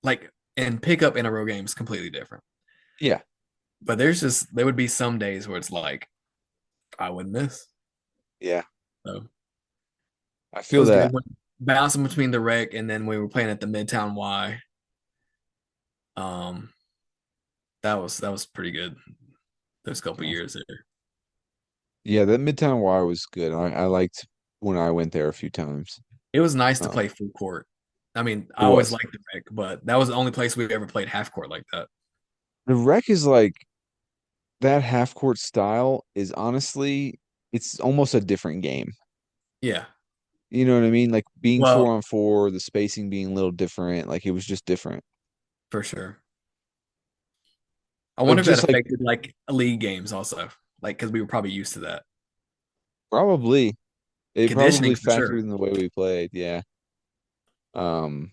like and pickup in a real game is completely different. Yeah. But there would be some days where it's like I wouldn't miss. Yeah. So I it feel was good. that. When bouncing between the Rec and then we were playing at the Midtown Y. Um, that was pretty good. Those couple Yeah. years there. Yeah, that Midtown Y was good. I liked when I went there a few times. It was nice to Um, play full court. I mean, it I always was. liked the Rec, but that was the only place we ever played half court like that. The rec is like that half court style is honestly, it's almost a different game. Yeah, You know what I mean? Like being well, 4-on-4, the spacing being a little different. Like it was just different. for sure. I But wonder if that just like affected like league games also, like because we were probably used to that probably it probably conditioning for factored sure. in the way we played. Yeah. Um,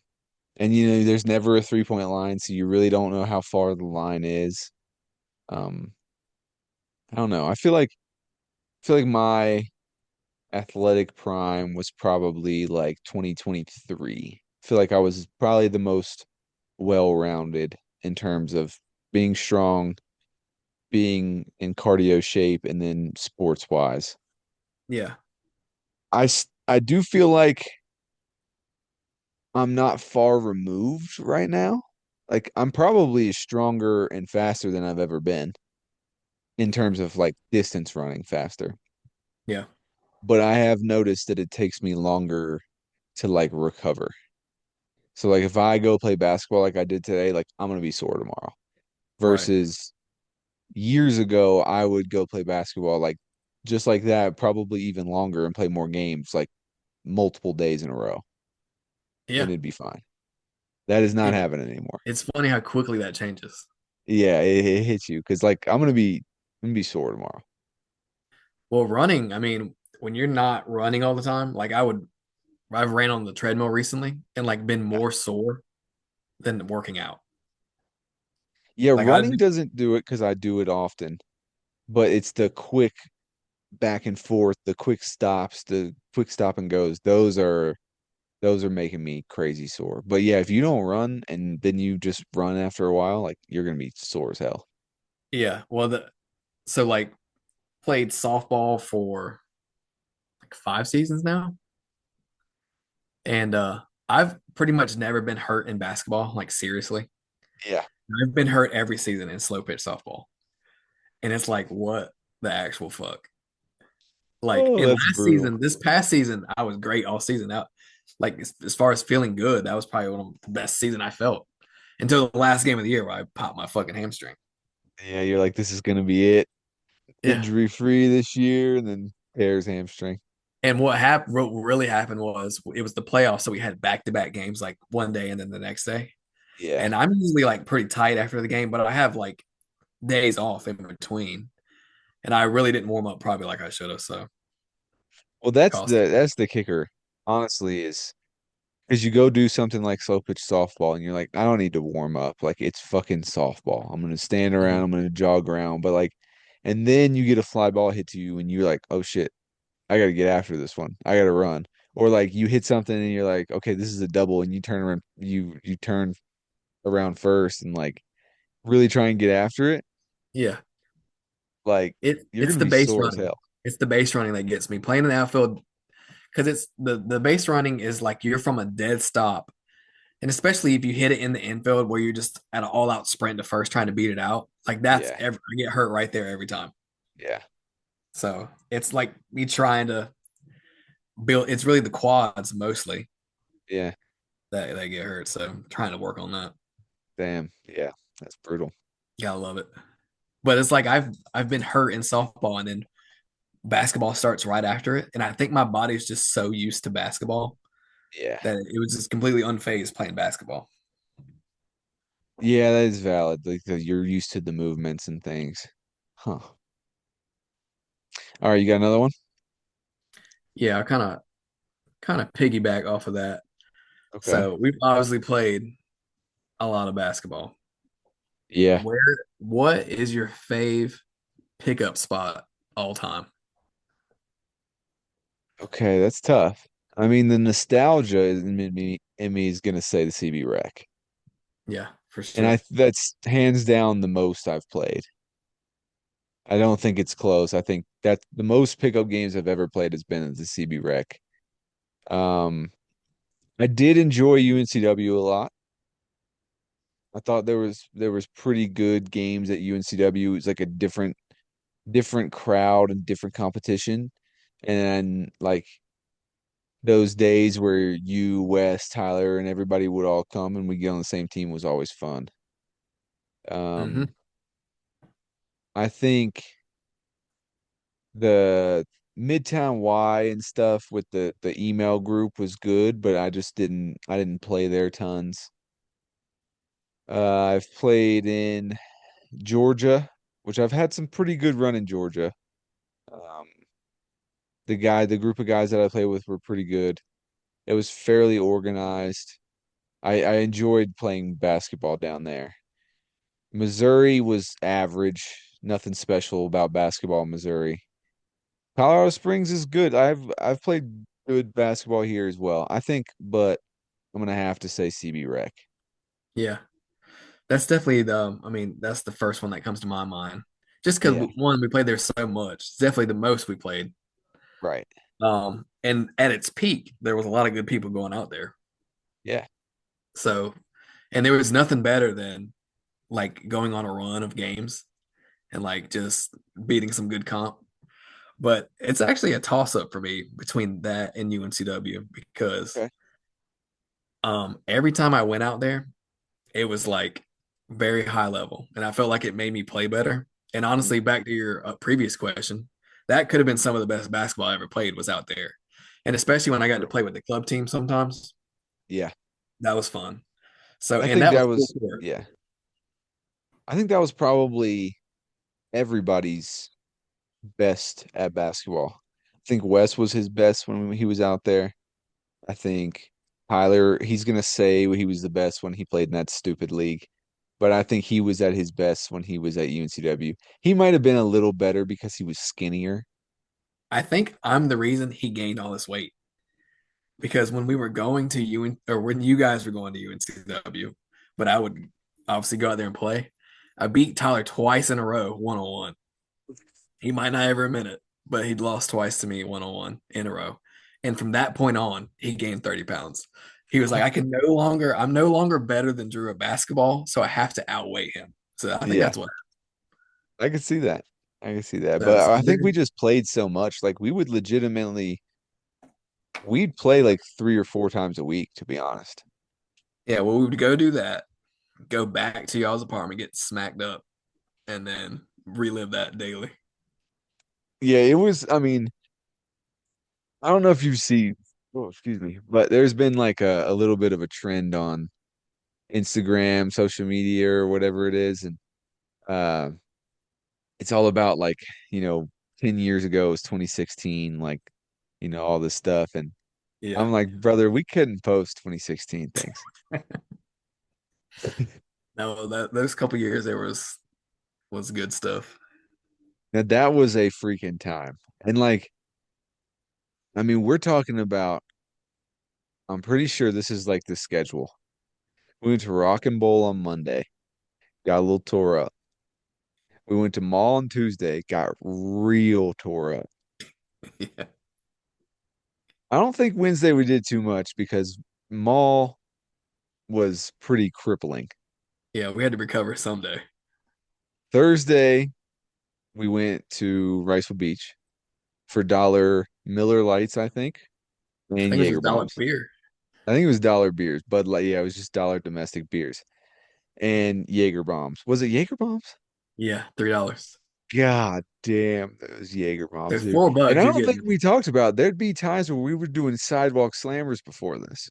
and there's never a 3-point line, so you really don't know how far the line is. Um, I don't know. I feel like my athletic prime was probably like 2023. I feel like I was probably the most well-rounded in terms of being strong, being in cardio shape, and then sports wise. Yeah, I do feel like I'm not far removed right now. Like I'm probably stronger and faster than I've ever been in terms of like distance running faster. yeah, But I have noticed that it takes me longer to like recover. So like if I go play basketball like I did today, like I'm gonna be sore tomorrow. right. Versus years ago, I would go play basketball like just like that, probably even longer and play more games like multiple days in a row, and Yeah, it'd be fine. That is not yeah. happening anymore. It's funny how quickly that changes. Yeah, it hits you because like I'm gonna be sore tomorrow. Well, running, I mean, when you're not running all the time, like I've ran on the treadmill recently and like been Yeah, more sore than working out. yeah. Like I Running doesn't do it because I do it often, but it's the quick back and forth, the quick stops, the quick stop and goes. Those are making me crazy sore. But yeah, if you don't run and then you just run after a while, like you're gonna be sore as hell. yeah, well so like played softball for like 5 seasons now. And I've pretty much never been hurt in basketball, like seriously. Yeah. I've been hurt every season in slow pitch softball. And it's like, what the actual fuck? Like Oh, in that's last brutal. season, this past season, I was great all season. Out like as far as feeling good, that was probably one of the best season I felt until the last game of the year where I popped my fucking hamstring. Yeah, you're like, this is gonna be it. Yeah. Injury free this year, and then tears hamstring. And what really happened was it was the playoffs, so we had back to back games, like one day and then the next day. Yeah. And I'm usually like pretty tight after the game, but I have like days off in between. and I really didn't warm up probably like I should have. So Well, cost. that's the kicker, honestly, is because you go do something like slow pitch softball and you're like, I don't need to warm up. Like it's fucking softball. I'm gonna stand around, Mhm. I'm gonna jog around, but like, and then you get a fly ball hit to you and you're like, oh shit, I gotta get after this one. I gotta run. Or like you hit something and you're like, okay, this is a double, and you turn around, you turn around first and like really try and get after it. Yeah, Like you're it's gonna the be base sore as running. hell. It's the base running that gets me playing in the outfield because it's the base running is like you're from a dead stop. And especially if you hit it in the infield where you're just at an all out sprint to first trying to beat it out, like Yeah, I get hurt right there every time. yeah, So it's like me trying to build, it's really the quads mostly yeah. that get hurt. So I'm trying to work on that. Damn, yeah, that's brutal. Yeah, I love it. But it's like I've been hurt in softball and then basketball starts right after it. And I think my body's just so used to basketball Yeah. that it was just completely unfazed playing basketball. Yeah, that is valid. Like you're used to the movements and things. Huh. All right, you got another one? Yeah, I kind of piggyback off of that. Okay. So we've obviously played a lot of basketball. Yeah. What is your fave pickup spot all time? Okay, that's tough. I mean, the nostalgia in me is gonna say the CB Rec, Yeah, for and sure. that's hands down the most I've played. I don't think it's close. I think that the most pickup games I've ever played has been at the CB Rec. Um, I did enjoy UNCW a lot. I thought there was pretty good games at UNCW. It was like a different crowd and different competition. And like those days where you, Wes, Tyler, and everybody would all come and we get on the same team was always fun. Hmm. Um, I think the Midtown Y and stuff with the email group was good, but I didn't play there tons. I've played in Georgia, which I've had some pretty good run in Georgia. Um, the group of guys that I played with were pretty good. It was fairly organized. I enjoyed playing basketball down there. Missouri was average, nothing special about basketball in Missouri. Colorado Springs is good. I've played good basketball here as well. I think, but I'm gonna have to say CB Rec. Yeah, that's definitely I mean, that's the first one that comes to my mind. Just because Yeah, one, we played there so much. It's definitely the most we played. right. And at its peak, there was a lot of good people going out there. Yeah. So, and there was nothing better than like going on a run of games and like just beating some good comp. But it's actually a toss up for me between that and UNCW because Okay. every time I went out there, it was like very high level, and I felt like it made me play better. And Mm. honestly, back to your previous question, that could have been some of the best basketball I ever played was out there, and especially when I got to True. play with the club team sometimes, Yeah. that was fun. So, I and think that that was full was court. yeah. I think that was probably everybody's best at basketball. I think Wes was his best when he was out there. I think Tyler, he's gonna say he was the best when he played in that stupid league, but I think he was at his best when he was at UNCW. He might have been a little better because he was skinnier. I think I'm the reason he gained all this weight because when we were going to UN or when you guys were going to UNCW, but I would obviously go out there and play. I beat Tyler twice in a row, 1-on-1. He might not ever admit it, but he'd lost twice to me 1-on-1 in a row. And from that point on, he gained 30 pounds. He was like, I'm no longer better than Drew at basketball, so I have to outweigh him. So I think Yeah, that's what. I could see that. I could see that. So, But so I think we just played so much. Like we would legitimately we'd play like 3 or 4 times a week, to be honest. yeah, well, we would go do that, go back to y'all's apartment, get smacked up, and then relive that daily. Yeah, it was, I mean, I don't know if you see, oh, excuse me, but there's been like a little bit of a trend on Instagram, social media, or whatever it is, and uh, it's all about like, 10 years ago it was 2016, like, all this stuff. And Yeah. I'm like, brother, we couldn't post 2016 things. No, that those couple years there was good stuff. Now that was a freaking time. And like, I mean, we're talking about, I'm pretty sure this is like the schedule. We went to Rock and Bowl on Monday, got a little tore up. We went to mall on Tuesday, got real tore up. Yeah. I don't think Wednesday we did too much because mall was pretty crippling. Yeah, we had to recover someday. Thursday, we went to Riceville Beach for dollar Miller Lights, I think, I and think it was Jaeger just dollar bombs. beer. I think it was dollar beers, but like yeah, it was just dollar domestic beers and Jaeger bombs. Was it Jaeger bombs? Yeah, $3. God damn those Jaeger So bombs, dude. And $4, I you're don't think getting we talked about there'd be times where we were doing sidewalk slammers before this.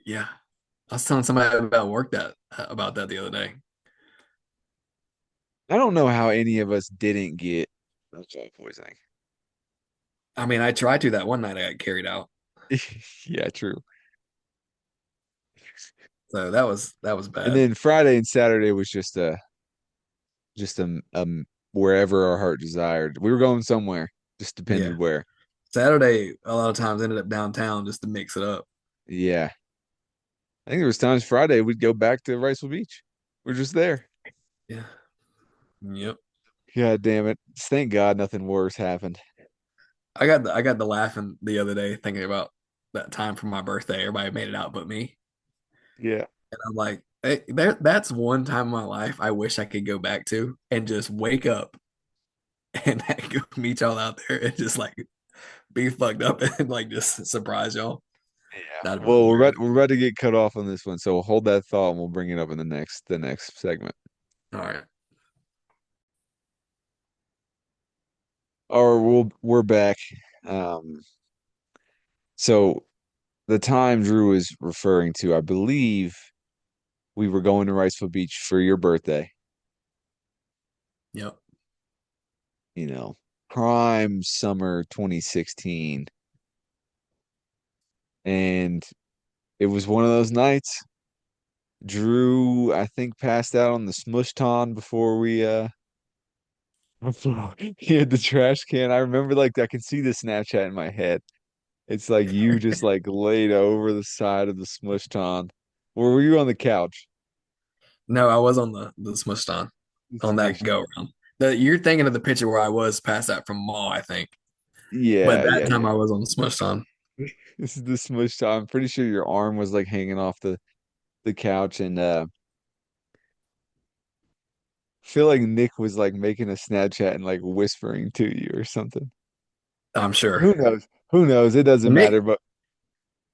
yeah. I was telling somebody about work that about that the other day. I don't know how any of us didn't get alcohol poisoning. I mean, I tried to that one night I got carried out. Yeah, true. So that was And bad. then Friday and Saturday was just wherever our heart desired. We were going somewhere, just Yeah. depended where. Saturday a lot of times ended up downtown just to mix it up. Yeah. I think there was times Friday we'd go back to Riceville Beach. We're just there. Yeah. Yep. God damn it. Thank God nothing worse happened. I got the laughing the other day thinking about that time for my birthday. Everybody made it out but me. Yeah. And I'm like, hey, that's one time in my life I wish I could go back to and just wake up and go meet y'all out there and just like be fucked up and like just surprise y'all. Yeah. That'd be Well, hilarious. we're about to get cut off on this one, so hold that thought and we'll bring it up in the next segment. All right. Or we're back. Um, so the time Drew is referring to, I believe we were going to Riceville Beach for your birthday, Yep. you know, prime summer 2016. And it was one of those nights. Drew, I think, passed out on the smush ton before we before he had the trash can. I remember like I can see the Snapchat in my head. It's like you just like laid over the side of the smush ton. Or were you on the couch? No, I was on the smush The on smush that go ton. around. You're thinking of the picture where I was passed out from mall, I think. But Yeah, that yeah, time yeah. I was on the smush on. This is the smush ton. I'm pretty sure your arm was like hanging off the couch and feel like Nick was like making a Snapchat and like whispering to you or something. I'm sure. Who knows? Who knows? It doesn't matter, Nick but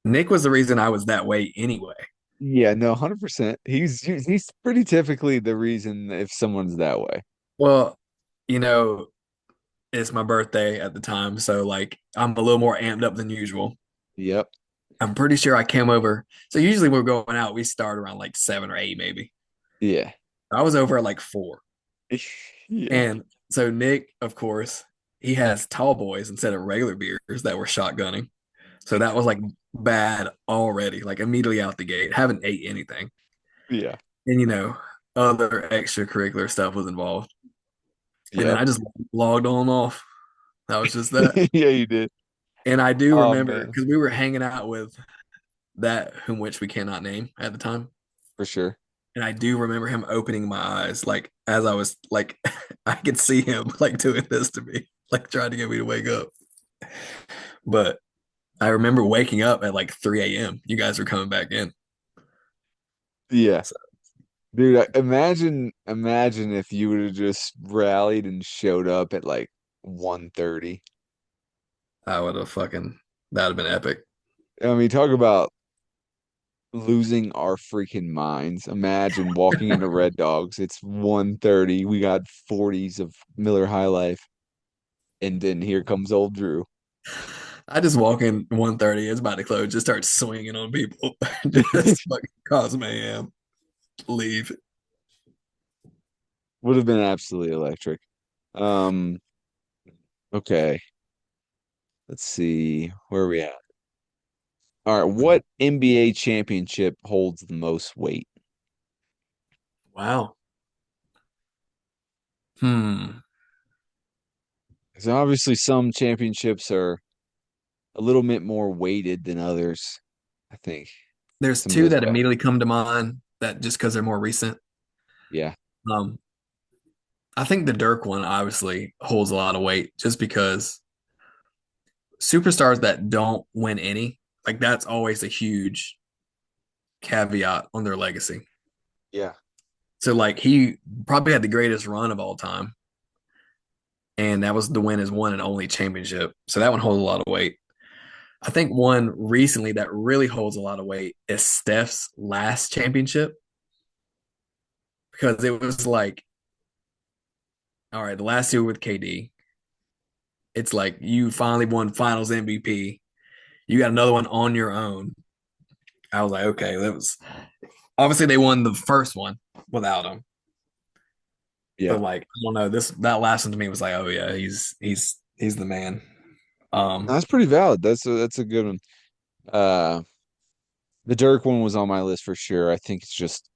Nick was the reason I was that way anyway. yeah, no, 100%. He's pretty typically the reason if someone's that way. Well, you know, it's my birthday at the time, so like I'm a little more amped up than usual. Yep. I'm pretty sure I came over. So usually when we're going out, we start around like 7 or 8, maybe. Yeah. I was over at like 4. Yeah. And so Nick, of course, he has tall boys instead of regular beers that were shotgunning. So that was like bad already, like immediately out the gate. Haven't ate anything. Yeah. And other extracurricular stuff was involved. And then Yep. I just logged on off. That was just that. Yeah, you did. And I do Oh remember man, because we were hanging out with that whom which we cannot name at the time. for sure. And I do remember him opening my eyes, like as I was like, I could see him like doing this to me, like trying to get me to wake up. But I remember waking up at like 3 a.m. You guys were coming back in. Yeah. So Dude, imagine if you would have just rallied and showed up at like 1:30. I would have fucking, that would have been epic. I mean, talk about losing our freaking minds. Imagine walking into Red Dogs. It's 1:30. We got 40s of Miller High Life, and then here comes old Drew. I just walk in 1:30, it's about to close, just start swinging on people, just fucking cause mayhem, leave. Would have been absolutely electric. Um, okay. Let's see. Where are we at? All right. What NBA championship holds the most weight? Wow. Hmm. Because obviously some championships are a little bit more weighted than others, I think. There's Some of two those that back. immediately come to mind that just because they're more recent. Yeah. Um, I think the Dirk one obviously holds a lot of weight just because superstars that don't win any, like that's always a huge caveat on their legacy. Yeah. So like he probably had the greatest run of all time, and that was to win his one and only championship. So that one holds a lot of weight. I think one recently that really holds a lot of weight is Steph's last championship because it was like, all right, the last two with KD. It's like you finally won Finals MVP. You got another one on your own. I was like, okay, that was obviously they won the first one without him, Yeah. but like I don't know, this that last one to me was like, oh yeah, he's the man. Um, That's pretty valid. That's a good one. Uh, the Dirk one was on my list for sure. I think it's just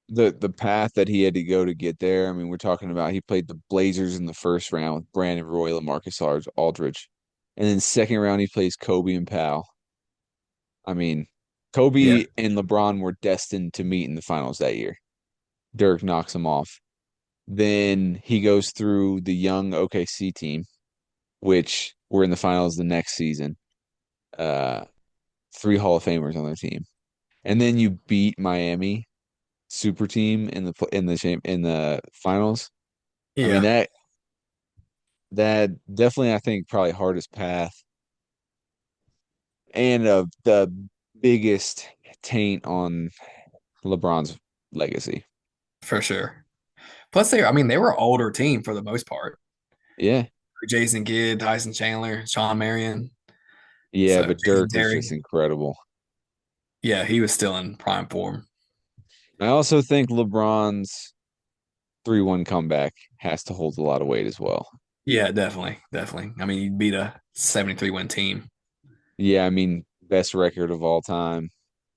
the path that he had to go to get there. I mean, we're talking about he played the Blazers in the first round with Brandon Roy, LaMarcus Aldridge, and then second round he plays Kobe and Powell. I mean, yeah, Kobe and LeBron were destined to meet in the finals that year. Dirk knocks him off. Then he goes through the young OKC team, which were in the finals the next season. Uh, three Hall of Famers on their team, and then you beat Miami super team in the finals. I mean yeah, that definitely I think probably hardest path and the biggest taint on LeBron's legacy. for sure. Plus, I mean, they were older team for the most part. Yeah. Jason Kidd, Tyson Chandler, Sean Marion, Yeah, so but Jason Dirk was just Terry. incredible. Yeah, he was still in prime form. I also think LeBron's 3-1 comeback has to hold a lot of weight as well. Yeah, definitely, definitely. I mean, you beat a 73 win team. Yeah, I mean, best record of all time.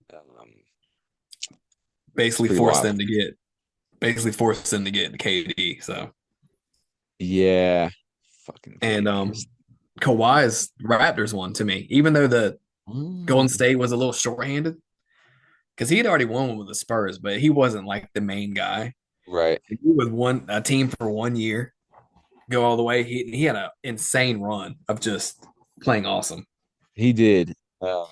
It's Basically pretty forced wild. them to get basically forced them to get KD. So Yeah. Fucking and KD. Kawhi's Raptors one to me, even though the Golden Mm. State was a little shorthanded because he had already won one with the Spurs, but he wasn't like the main guy. Right. He was one a team for 1 year, go all the way. He had an insane run of just playing awesome. He did. I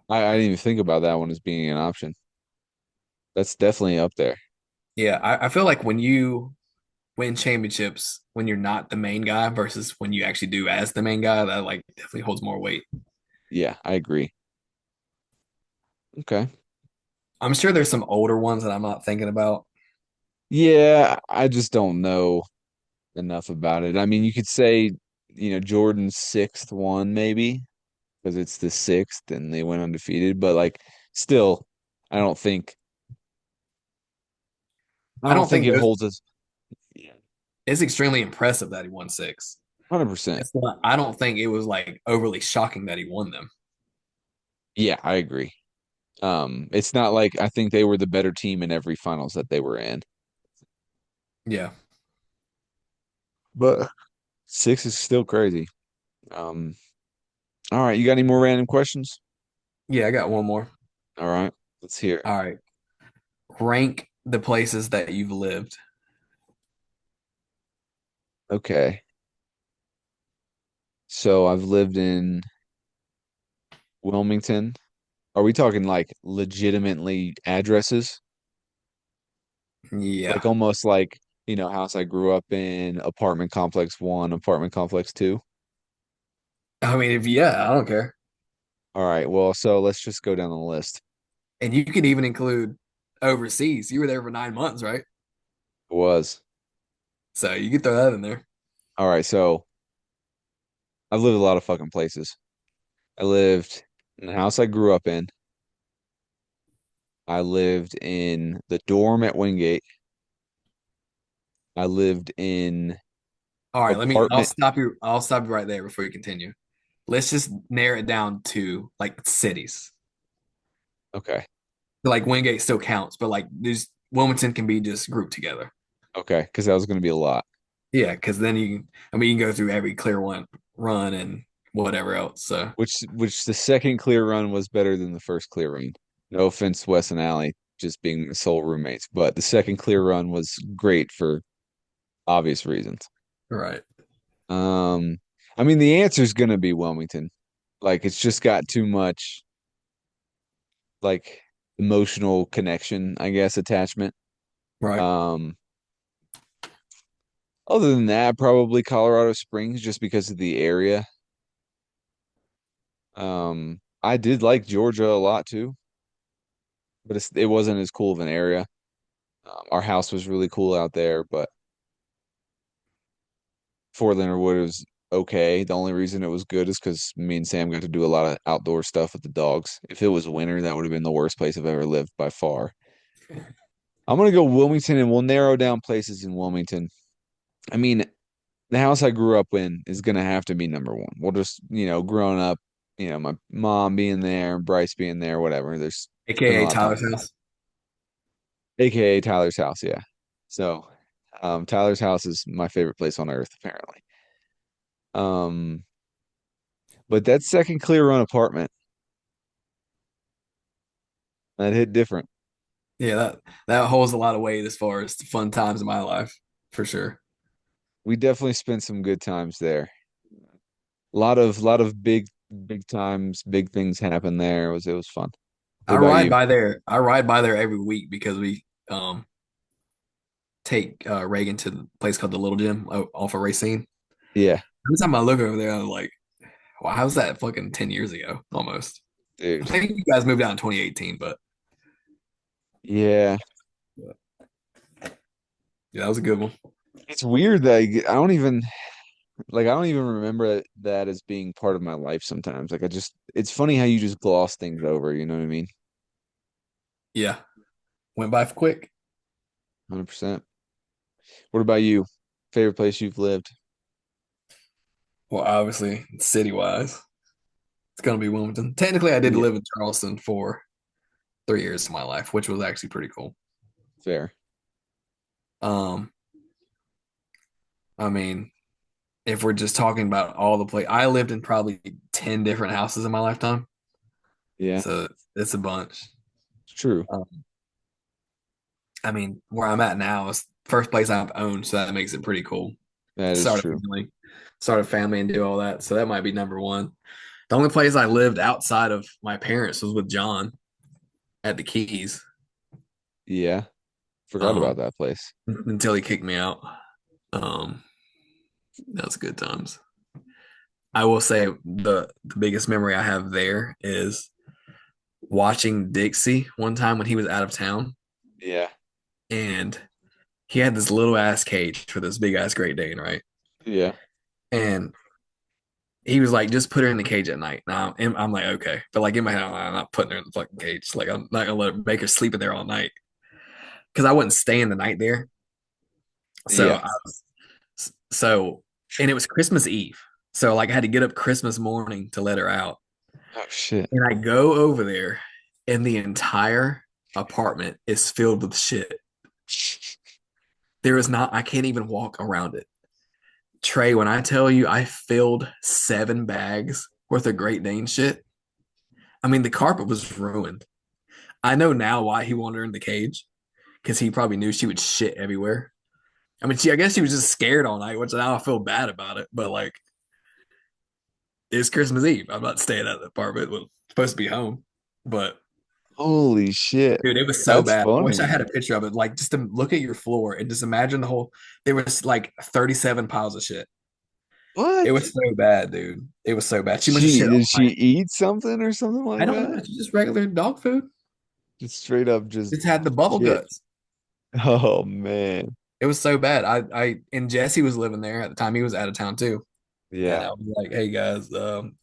didn't even think about that one as being an option. That's definitely up there. Yeah, I feel like when you win championships when you're not the main guy versus when you actually do as the main guy, that like definitely holds more weight. Yeah, I agree. Okay. I'm sure there's some older ones that I'm not thinking about. Yeah, I just don't know enough about it. I mean, you could say, Jordan's sixth one maybe because it's the sixth and they went undefeated, but like still, I don't think I I don't don't think think it those holds us. Yeah, it's extremely impressive that he won six. 100%. It's not, I don't think it was like overly shocking that he won them. Yeah, I agree. It's not like I think they were the better team in every finals that they were in. Yeah. But six is still crazy. Um, all right, you got any more random questions? Yeah, I got one more. All right, let's hear it. All right. Rank the places that you've lived. Okay. So I've lived in Wilmington. Are we talking like legitimately addresses? Like Yeah. almost like, house I grew up in, apartment complex one, apartment complex two. I mean, if yeah, I don't care. All right, well, so let's just go down the list. And you could even include overseas. You were there for 9 months, right? It was. So you could throw that in there. All right, so I've lived a lot of fucking places. I lived in the house I grew up in. I lived in the dorm at Wingate. I lived in All right, I'll apartment. stop you. I'll stop you right there before you continue. Let's just narrow it down to like cities. Okay. Like Wingate still counts, but like these Wilmington can be just grouped together. Okay. Because that was going to be a lot. Yeah, because then I mean, you can go through every clear one run and whatever else. So, Which the second clear run was better than the first clear run. No offense, Wes and Allie, just being the sole roommates, but the second clear run was great for obvious reasons. right, Um, I mean, the answer is going to be Wilmington. Like, it's just got too much like emotional connection, I guess, attachment. right. Um, Other than that, probably Colorado Springs just because of the area. I did like Georgia a lot too, but it wasn't as cool of an area. Our house was really cool out there, but Fort Leonard Wood was okay. The only reason it was good is because me and Sam got to do a lot of outdoor stuff with the dogs. If it was winter, that would have been the worst place I've ever lived by far. I'm gonna go Wilmington, and we'll narrow down places in Wilmington. I mean, the house I grew up in is gonna have to be number one. We'll just, growing up, my mom being there, Bryce being there, whatever. There's spent a AKA lot of time Tyler's there. house. AKA Tyler's house, yeah. So, Tyler's house is my favorite place on earth, apparently. Um, but that second clear run apartment, that hit different. Yeah, that holds a lot of weight as far as the fun times in my life, for sure. We definitely spent some good times there. A lot of big times, big things happened there. It was fun. What I about ride you? by there. I ride by there every week because we take Reagan to the place called the Little Gym off of Racine. Yeah, Every time I look over there, I'm like, wow, how's that fucking 10 years ago almost? I dude. think you guys moved out in 2018, but Yeah. yeah, that was a good one. It's weird that I don't even remember that as being part of my life sometimes. It's funny how you just gloss things over, you know what I mean? Yeah, went by quick. 100%. What about you? Favorite place you've lived? Well, obviously, city wise, it's gonna be Wilmington. Technically, I did Yeah, live in Charleston for 3 years of my life, which was actually pretty cool. fair. Um, I mean, if we're just talking about all the place, I lived in probably 10 different houses in my lifetime, Yeah, so it's a bunch. it's true. Um, I mean, where I'm at now is first place I've owned, so that makes it pretty cool. That is Start a true. family, start a family, and do all that. So that might be number one. The only place I lived outside of my parents was with John at the Keys, Yeah, forgot about um, that place. until he kicked me out. Um, that was good times. I will say the biggest memory I have there is watching Dixie one time when he was out of town, Yeah, and he had this little ass cage for this big ass Great Dane, right? yeah. And he was like, just put her in the cage at night. Now I'm like, okay, but like in my head, I'm not putting her in the fucking cage. Like I'm not gonna make her sleep in there all night because I wouldn't stay in the night there. So Yeah. I so and it was Christmas Eve, so like I had to get up Christmas morning to let her out, Oh shit. and I go over there, and the entire apartment is filled with shit. There is not, I can't even walk around it. Trey, when I tell you I filled 7 bags worth of Great Dane shit, I mean, the carpet was ruined. I know now why he wanted her in the cage because he probably knew she would shit everywhere. I mean, I guess she was just scared all night, which now I feel bad about it. But like, it's Christmas Eve. I'm not staying at the apartment. We're supposed to be home. But Holy shit. dude, it was so That's bad. I wish I funny. had a picture of it. Like, just to look at your floor and just imagine the whole. There was like 37 piles of shit. It What? was so bad, dude. It was so bad. She must have She shit did all she night. eat something or something I like don't know. that? It's just regular dog food. Just straight up just Just had the bubble shit. guts. Oh man. It was so bad. And Jesse was living there at the time. He was out of town too. And Yeah. I was like, hey guys,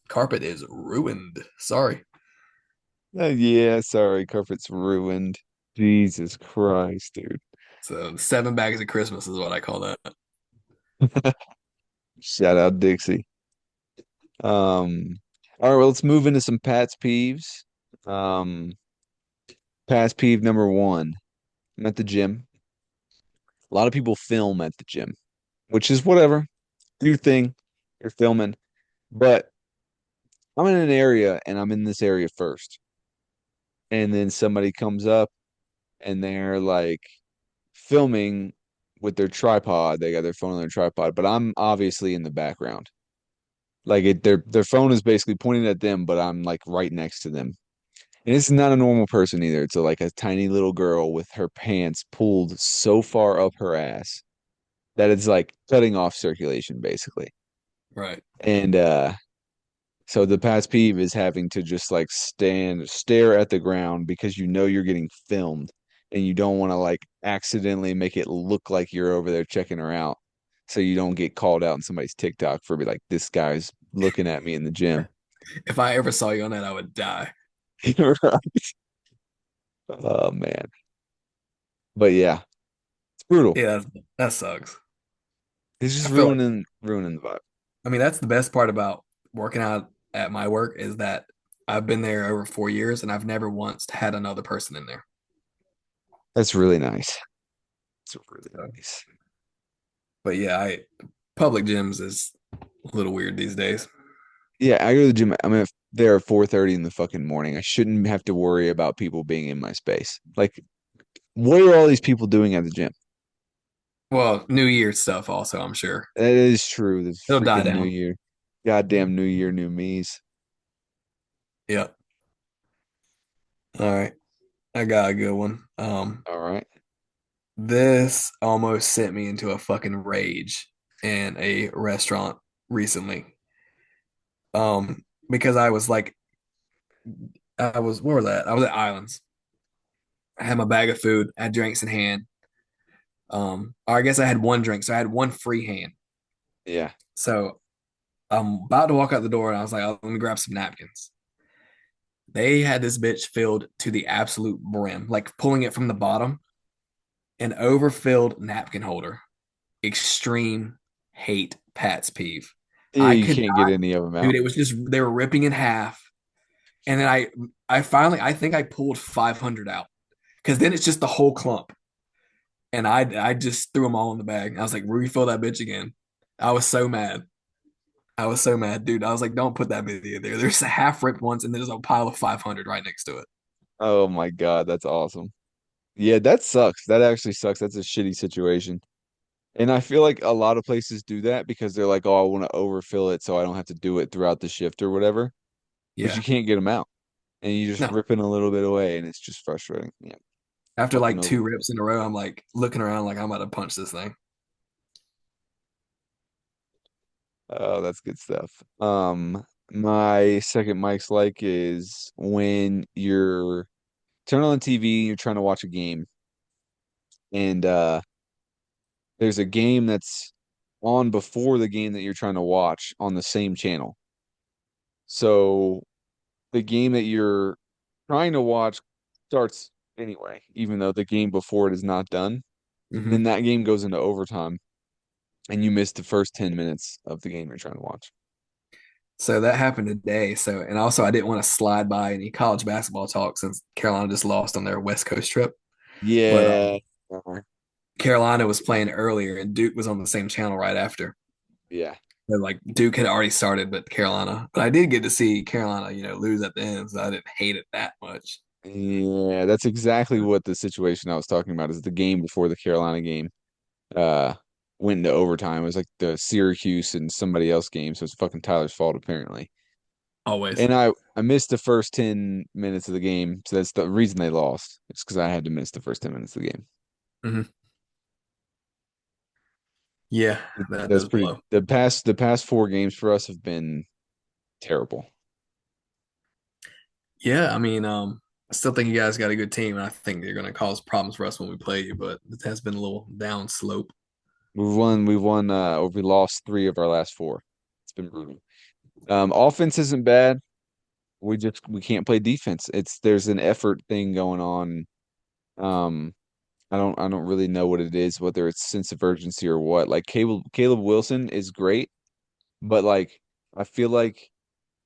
carpet is ruined. Sorry. Yeah, sorry, carpet's ruined. Jesus Christ, dude. So 7 bags of Christmas is what I call that. Shout out Dixie. All right, well, let's move into some Pat's peeves. Um, Pat's peeve number one. I'm at the gym. A lot of people film at the gym, which is whatever. Do your thing. You're filming. But I'm in an area and I'm in this area first. And then somebody comes up and they're like filming with their tripod. They got their phone on their tripod, but I'm obviously in the background. Like their phone is basically pointing at them, but I'm like right next to them. And it's not a normal person either. It's like a tiny little girl with her pants pulled so far up her ass that it's like cutting off circulation basically. Right. And so the past peeve is having to just like stare at the ground because you know you're getting filmed and you don't want to like accidentally make it look like you're over there checking her out. So you don't get called out on somebody's TikTok for be like, this guy's looking at me in the gym. If I ever saw you on that, I would die. Right. Oh man. But yeah, it's brutal. Yeah, that sucks. It's I just feel like, ruining the vibe. I mean, that's the best part about working out at my work is that I've been there over 4 years and I've never once had another person in there. That's really nice. It's really So, nice. but yeah, public gyms is a little weird these days. Yeah, I go to the gym. There at 4:30 in the fucking morning. I shouldn't have to worry about people being in my space. Like, what are all these people doing at the gym? Well, New Year stuff also, I'm sure. That is true. This It'll die freaking New down. Year. Goddamn New Year, new me's. Yeah. All right. I got a good one. All right. This almost sent me into a fucking rage in a restaurant recently. Because I was like, where was that? I was at Islands. I had my bag of food, I had drinks in hand. Or I guess I had one drink, so I had one free hand. Yeah. So I'm about to walk out the door, and I was like, oh, let me grab some napkins. They had this bitch filled to the absolute brim, like pulling it from the bottom, an overfilled napkin holder. Extreme hate Pat's peeve. Yeah, I you could can't get not, any of them dude. out. It was just they were ripping in half, and then I finally, I think I pulled 500 out because then it's just the whole clump, and I just threw them all in the bag. I was like, refill that bitch again. I was so mad. I was so mad, dude. I was like, don't put that bitch in there. There's a half ripped ones, and there's a pile of 500 right next to it. Oh my God, that's awesome. Yeah, that sucks. That actually sucks. That's a shitty situation. And I feel like a lot of places do that because they're like, oh, I want to overfill it so I don't have to do it throughout the shift or whatever. But Yeah. you can't get them out. And you just No. ripping a little bit away and it's just frustrating. Yeah. After Fucking like over. two rips in a row, I'm like looking around like I'm about to punch this thing. Oh, that's good stuff. My second Mike's like is when you're turning on TV, you're trying to watch a game, and there's a game that's on before the game that you're trying to watch on the same channel. So the game that you're trying to watch starts anyway, even though the game before it is not done. Hmm. Then that game goes into overtime, and you miss the first 10 minutes of the game you're trying to watch. So that happened today. So, and also, I didn't want to slide by any college basketball talk since Carolina just lost on their West Coast trip. But Yeah. Carolina was playing earlier, and Duke was on the same channel right after. Yeah. So, like Duke had already started, but Carolina. But I did get to see Carolina, lose at the end, so I didn't hate it that much. Yeah, that's exactly what the situation I was talking about is the game before the Carolina game uh went into overtime. It was like the Syracuse and somebody else game, so it's fucking Tyler's fault apparently. Always. And I missed the first 10 minutes of the game, so that's the reason they lost. It's because I had to miss the first 10 minutes of the game. Hmm. Yeah, that That's does pretty blow. the past four games for us have been terrible. Yeah, I mean, I still think you guys got a good team, and I think they're going to cause problems for us when we play you. But it has been a little down slope. We lost three of our last four. It's been brutal. Offense isn't bad. We can't play defense. There's an effort thing going on. Um, I don't really know what it is, whether it's sense of urgency or what. Like Caleb Wilson is great, But like I feel like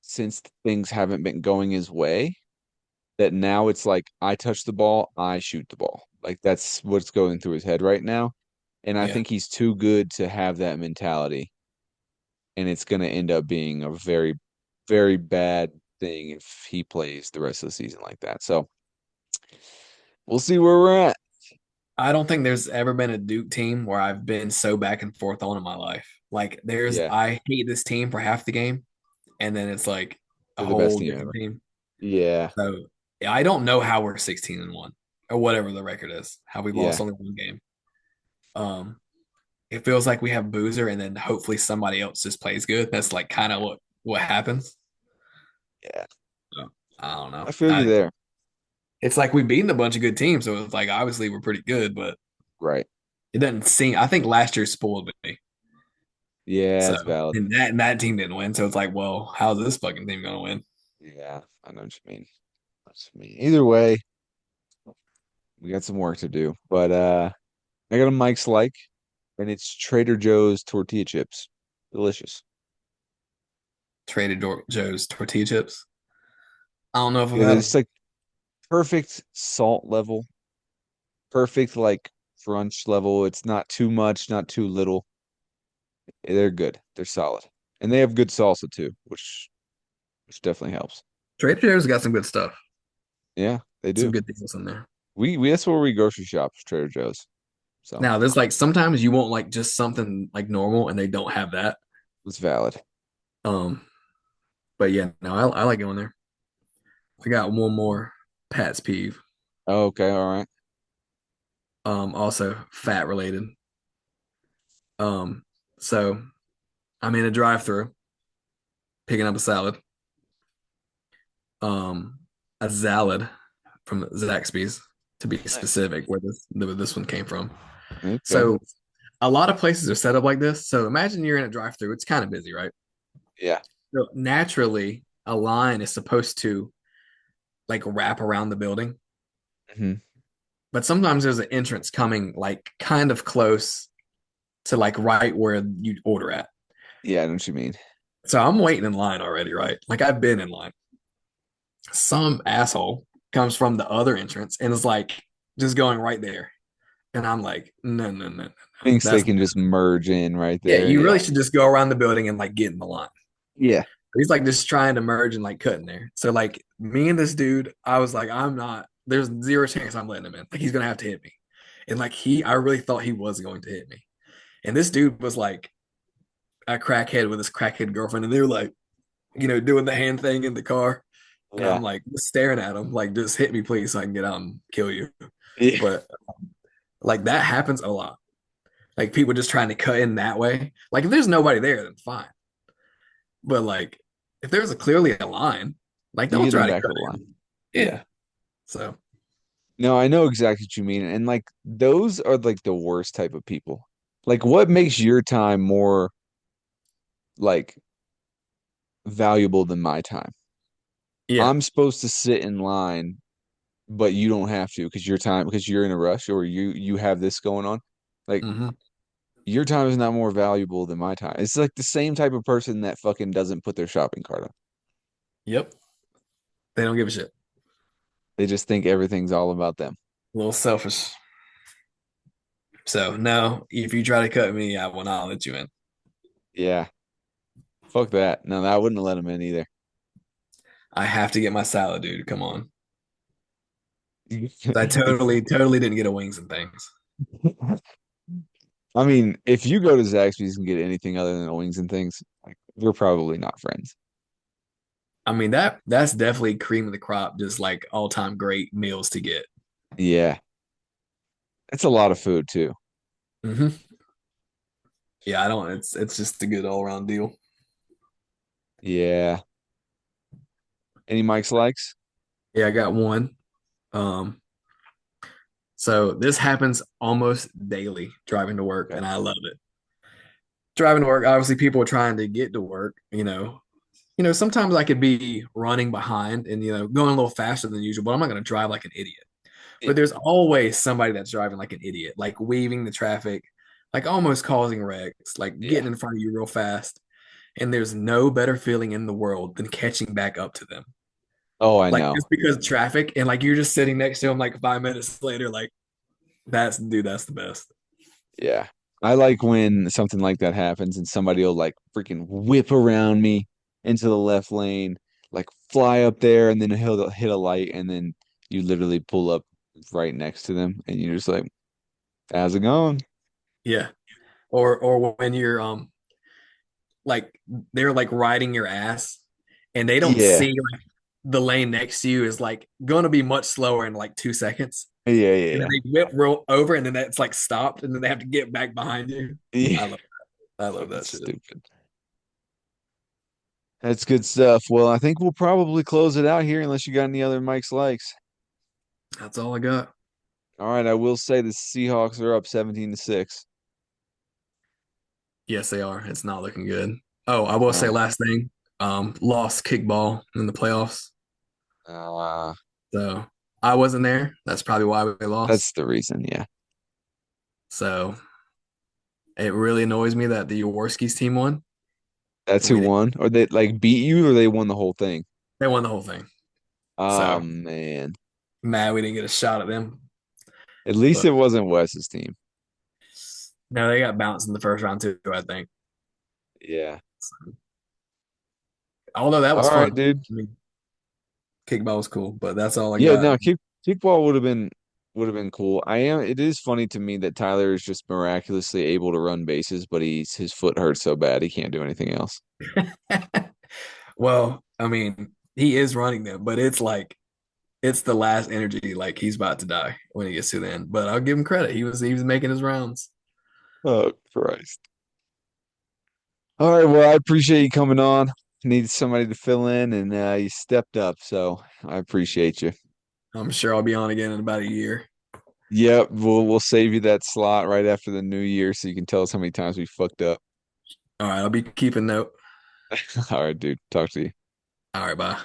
since things haven't been going his way, that now it's like I touch the ball, I shoot the ball. Like that's what's going through his head right now. And I Yeah. think he's too good to have that mentality. And it's going to end up being a very, very bad thing if he plays the rest of the season like that. So we'll see where we're at. I don't think there's ever been a Duke team where I've been so back and forth on in my life. Like Yeah, I hate this team for half the game, and then it's like a they're the best whole team different ever. team. Yeah, So yeah, I don't know how we're 16-1 or whatever the record is, how we lost yeah, only one game. Um, it feels like we have Boozer, and then hopefully somebody else just plays good. That's like kind of what happens. yeah. So, I don't know. I feel you there. It's like we've beaten a bunch of good teams, so it's like obviously we're pretty good, but Right. it doesn't seem. I think last year spoiled me. Yeah, So it's valid. and that team didn't win, so it's like, well, how's this fucking team gonna win? Yeah, I know what you mean. That's me. Either way, we got some work to do. But I got a Mike's like, and it's Trader Joe's tortilla chips. Delicious. Joe's tortilla chips. I don't know if I've Yeah, had they're them. just like perfect salt level, perfect like crunch level. It's not too much, not too little. They're good. They're solid. And they have good salsa too, which definitely helps. Trader Joe's got some good stuff, Yeah, they some do. good deals in there. We that's where we grocery shop, is Trader Joe's. So Now, there's like sometimes you want like just something like normal, and they don't have that. it's valid. Um, but yeah, no, I like going there. I got one more Pat's peeve. Oh, okay, all right. Also fat related. Um, so I'm in a drive-through picking up a salad. Um, a salad from Zaxby's to be Nice. specific, where this one came from. Okay. So a lot of places are set up like this. So imagine you're in a drive-through. It's kind of busy, right? Yeah. So naturally, a line is supposed to like wrap around the building, Hmm. but sometimes there's an entrance coming like kind of close to like right where you order at. Yeah, I know what you mean. So I'm waiting in line already, right? Like I've been in line. Some asshole comes from the other entrance and is like just going right there. And I'm like, no, no, no, no, no. Thinks they That's can just merge in right yeah, there. you Yeah. really should just go around the building and like get in the line. Yeah. He's like just trying to merge and like cutting there. So like me and this dude, I was like, I'm not. There's zero chance I'm letting him in. Like he's gonna have to hit me. And like I really thought he was going to hit me. And this dude was like a crackhead with his crackhead girlfriend, and they were like, doing the hand thing in the car. And Yeah. I'm like staring at him, like, just hit me, please, so I can get out and kill you. Yeah. But like that happens a lot. Like people just trying to cut in that way. Like if there's nobody there, then fine. But like if there's clearly a line, like You don't get in the try to back cut of the line. in. Yeah. Yeah. So No, I know exactly what you mean. And like those are like the worst type of people. Like what makes your time more like valuable than my time? yeah. I'm supposed to sit in line, but you don't have to because you're in a rush or you have this going on. Like Hmm. your time is not more valuable than my time. It's like the same type of person that fucking doesn't put their shopping cart on. Yep. They don't give a shit. They just think everything's all about them. A little selfish. So no, if you try to cut me, I will not let you in. Yeah. Fuck that. No, I wouldn't have let them in either. I have to get my salad, dude. Come on. I totally, totally didn't get a wings and things. I mean, if you go to Zaxby's and get anything other than the wings and things, like we're probably not friends. I mean that's definitely cream of the crop, just like all time great meals to get. Yeah. It's a lot of food too. Hmm. Yeah, I don't. It's just a good all around deal. Yeah. Any Mike's likes? Yeah, I got one. Um, so this happens almost daily driving to work, Okay. and I love it. Driving to work, obviously, people are trying to get to work. Sometimes I could be running behind and going a little faster than usual, but I'm not going to drive like an idiot. Yeah. But there's always somebody that's driving like an idiot, like weaving the traffic, like almost causing wrecks, like Yeah. getting in front of you real fast. and there's no better feeling in the world than catching back up to them. Oh, I Like know. just because of traffic and like you're just sitting next to them like 5 minutes later, like that's dude, that's the best. Yeah. I like when something like that happens and somebody will like freaking whip around me into the left lane, like fly up there and then he'll hit a light and then you literally pull up right next to them and you're just like, how's it going? Yeah. Or when you're like they're like riding your ass and they don't Yeah. see like the lane next to you is like gonna be much slower in like 2 seconds. Yeah, And then yeah, they whip roll over and then that's like stopped and then they have to get back behind you. yeah. I love I love Fucking that shit. stupid. That's good stuff. Well, I think we'll probably close it out here unless you got any other Mike's likes. That's all I got. All right, I will say the Seahawks are up 17-6. Yes, they are. It's not looking good. Oh, I will say Uh, last thing. Lost kickball in the playoffs. uh, So I wasn't there. That's probably why we that's lost. the reason. Yeah. So it really annoys me that the Jaworski's team won That's and who we didn't. won. Or they like beat you or they won the whole thing. They won the whole thing. Oh So man. mad we didn't get a shot at them. At least But it wasn't Wes's team. no, they got bounced in the first round too, I think. Yeah. Although that All was right, fun. dude. I mean, kickball was cool, but that's all I Yeah, got. no, kickball would have been cool. It is funny to me that Tyler is just miraculously able to run bases, but his foot hurts so bad he can't do anything else. Well, I mean, he is running them, but it's like it's the last energy, like he's about to die when he gets to the end. But I'll give him credit. He was making his rounds. Oh, Christ. All right, well, I appreciate you coming on. Needed somebody to fill in and you stepped up, so I appreciate you. I'm sure I'll be on again in about a year. Yep, we'll save you that slot right after the new year so you can tell us how many times we fucked up. All right, I'll be keeping note. All right, dude. Talk to you. All right, bye.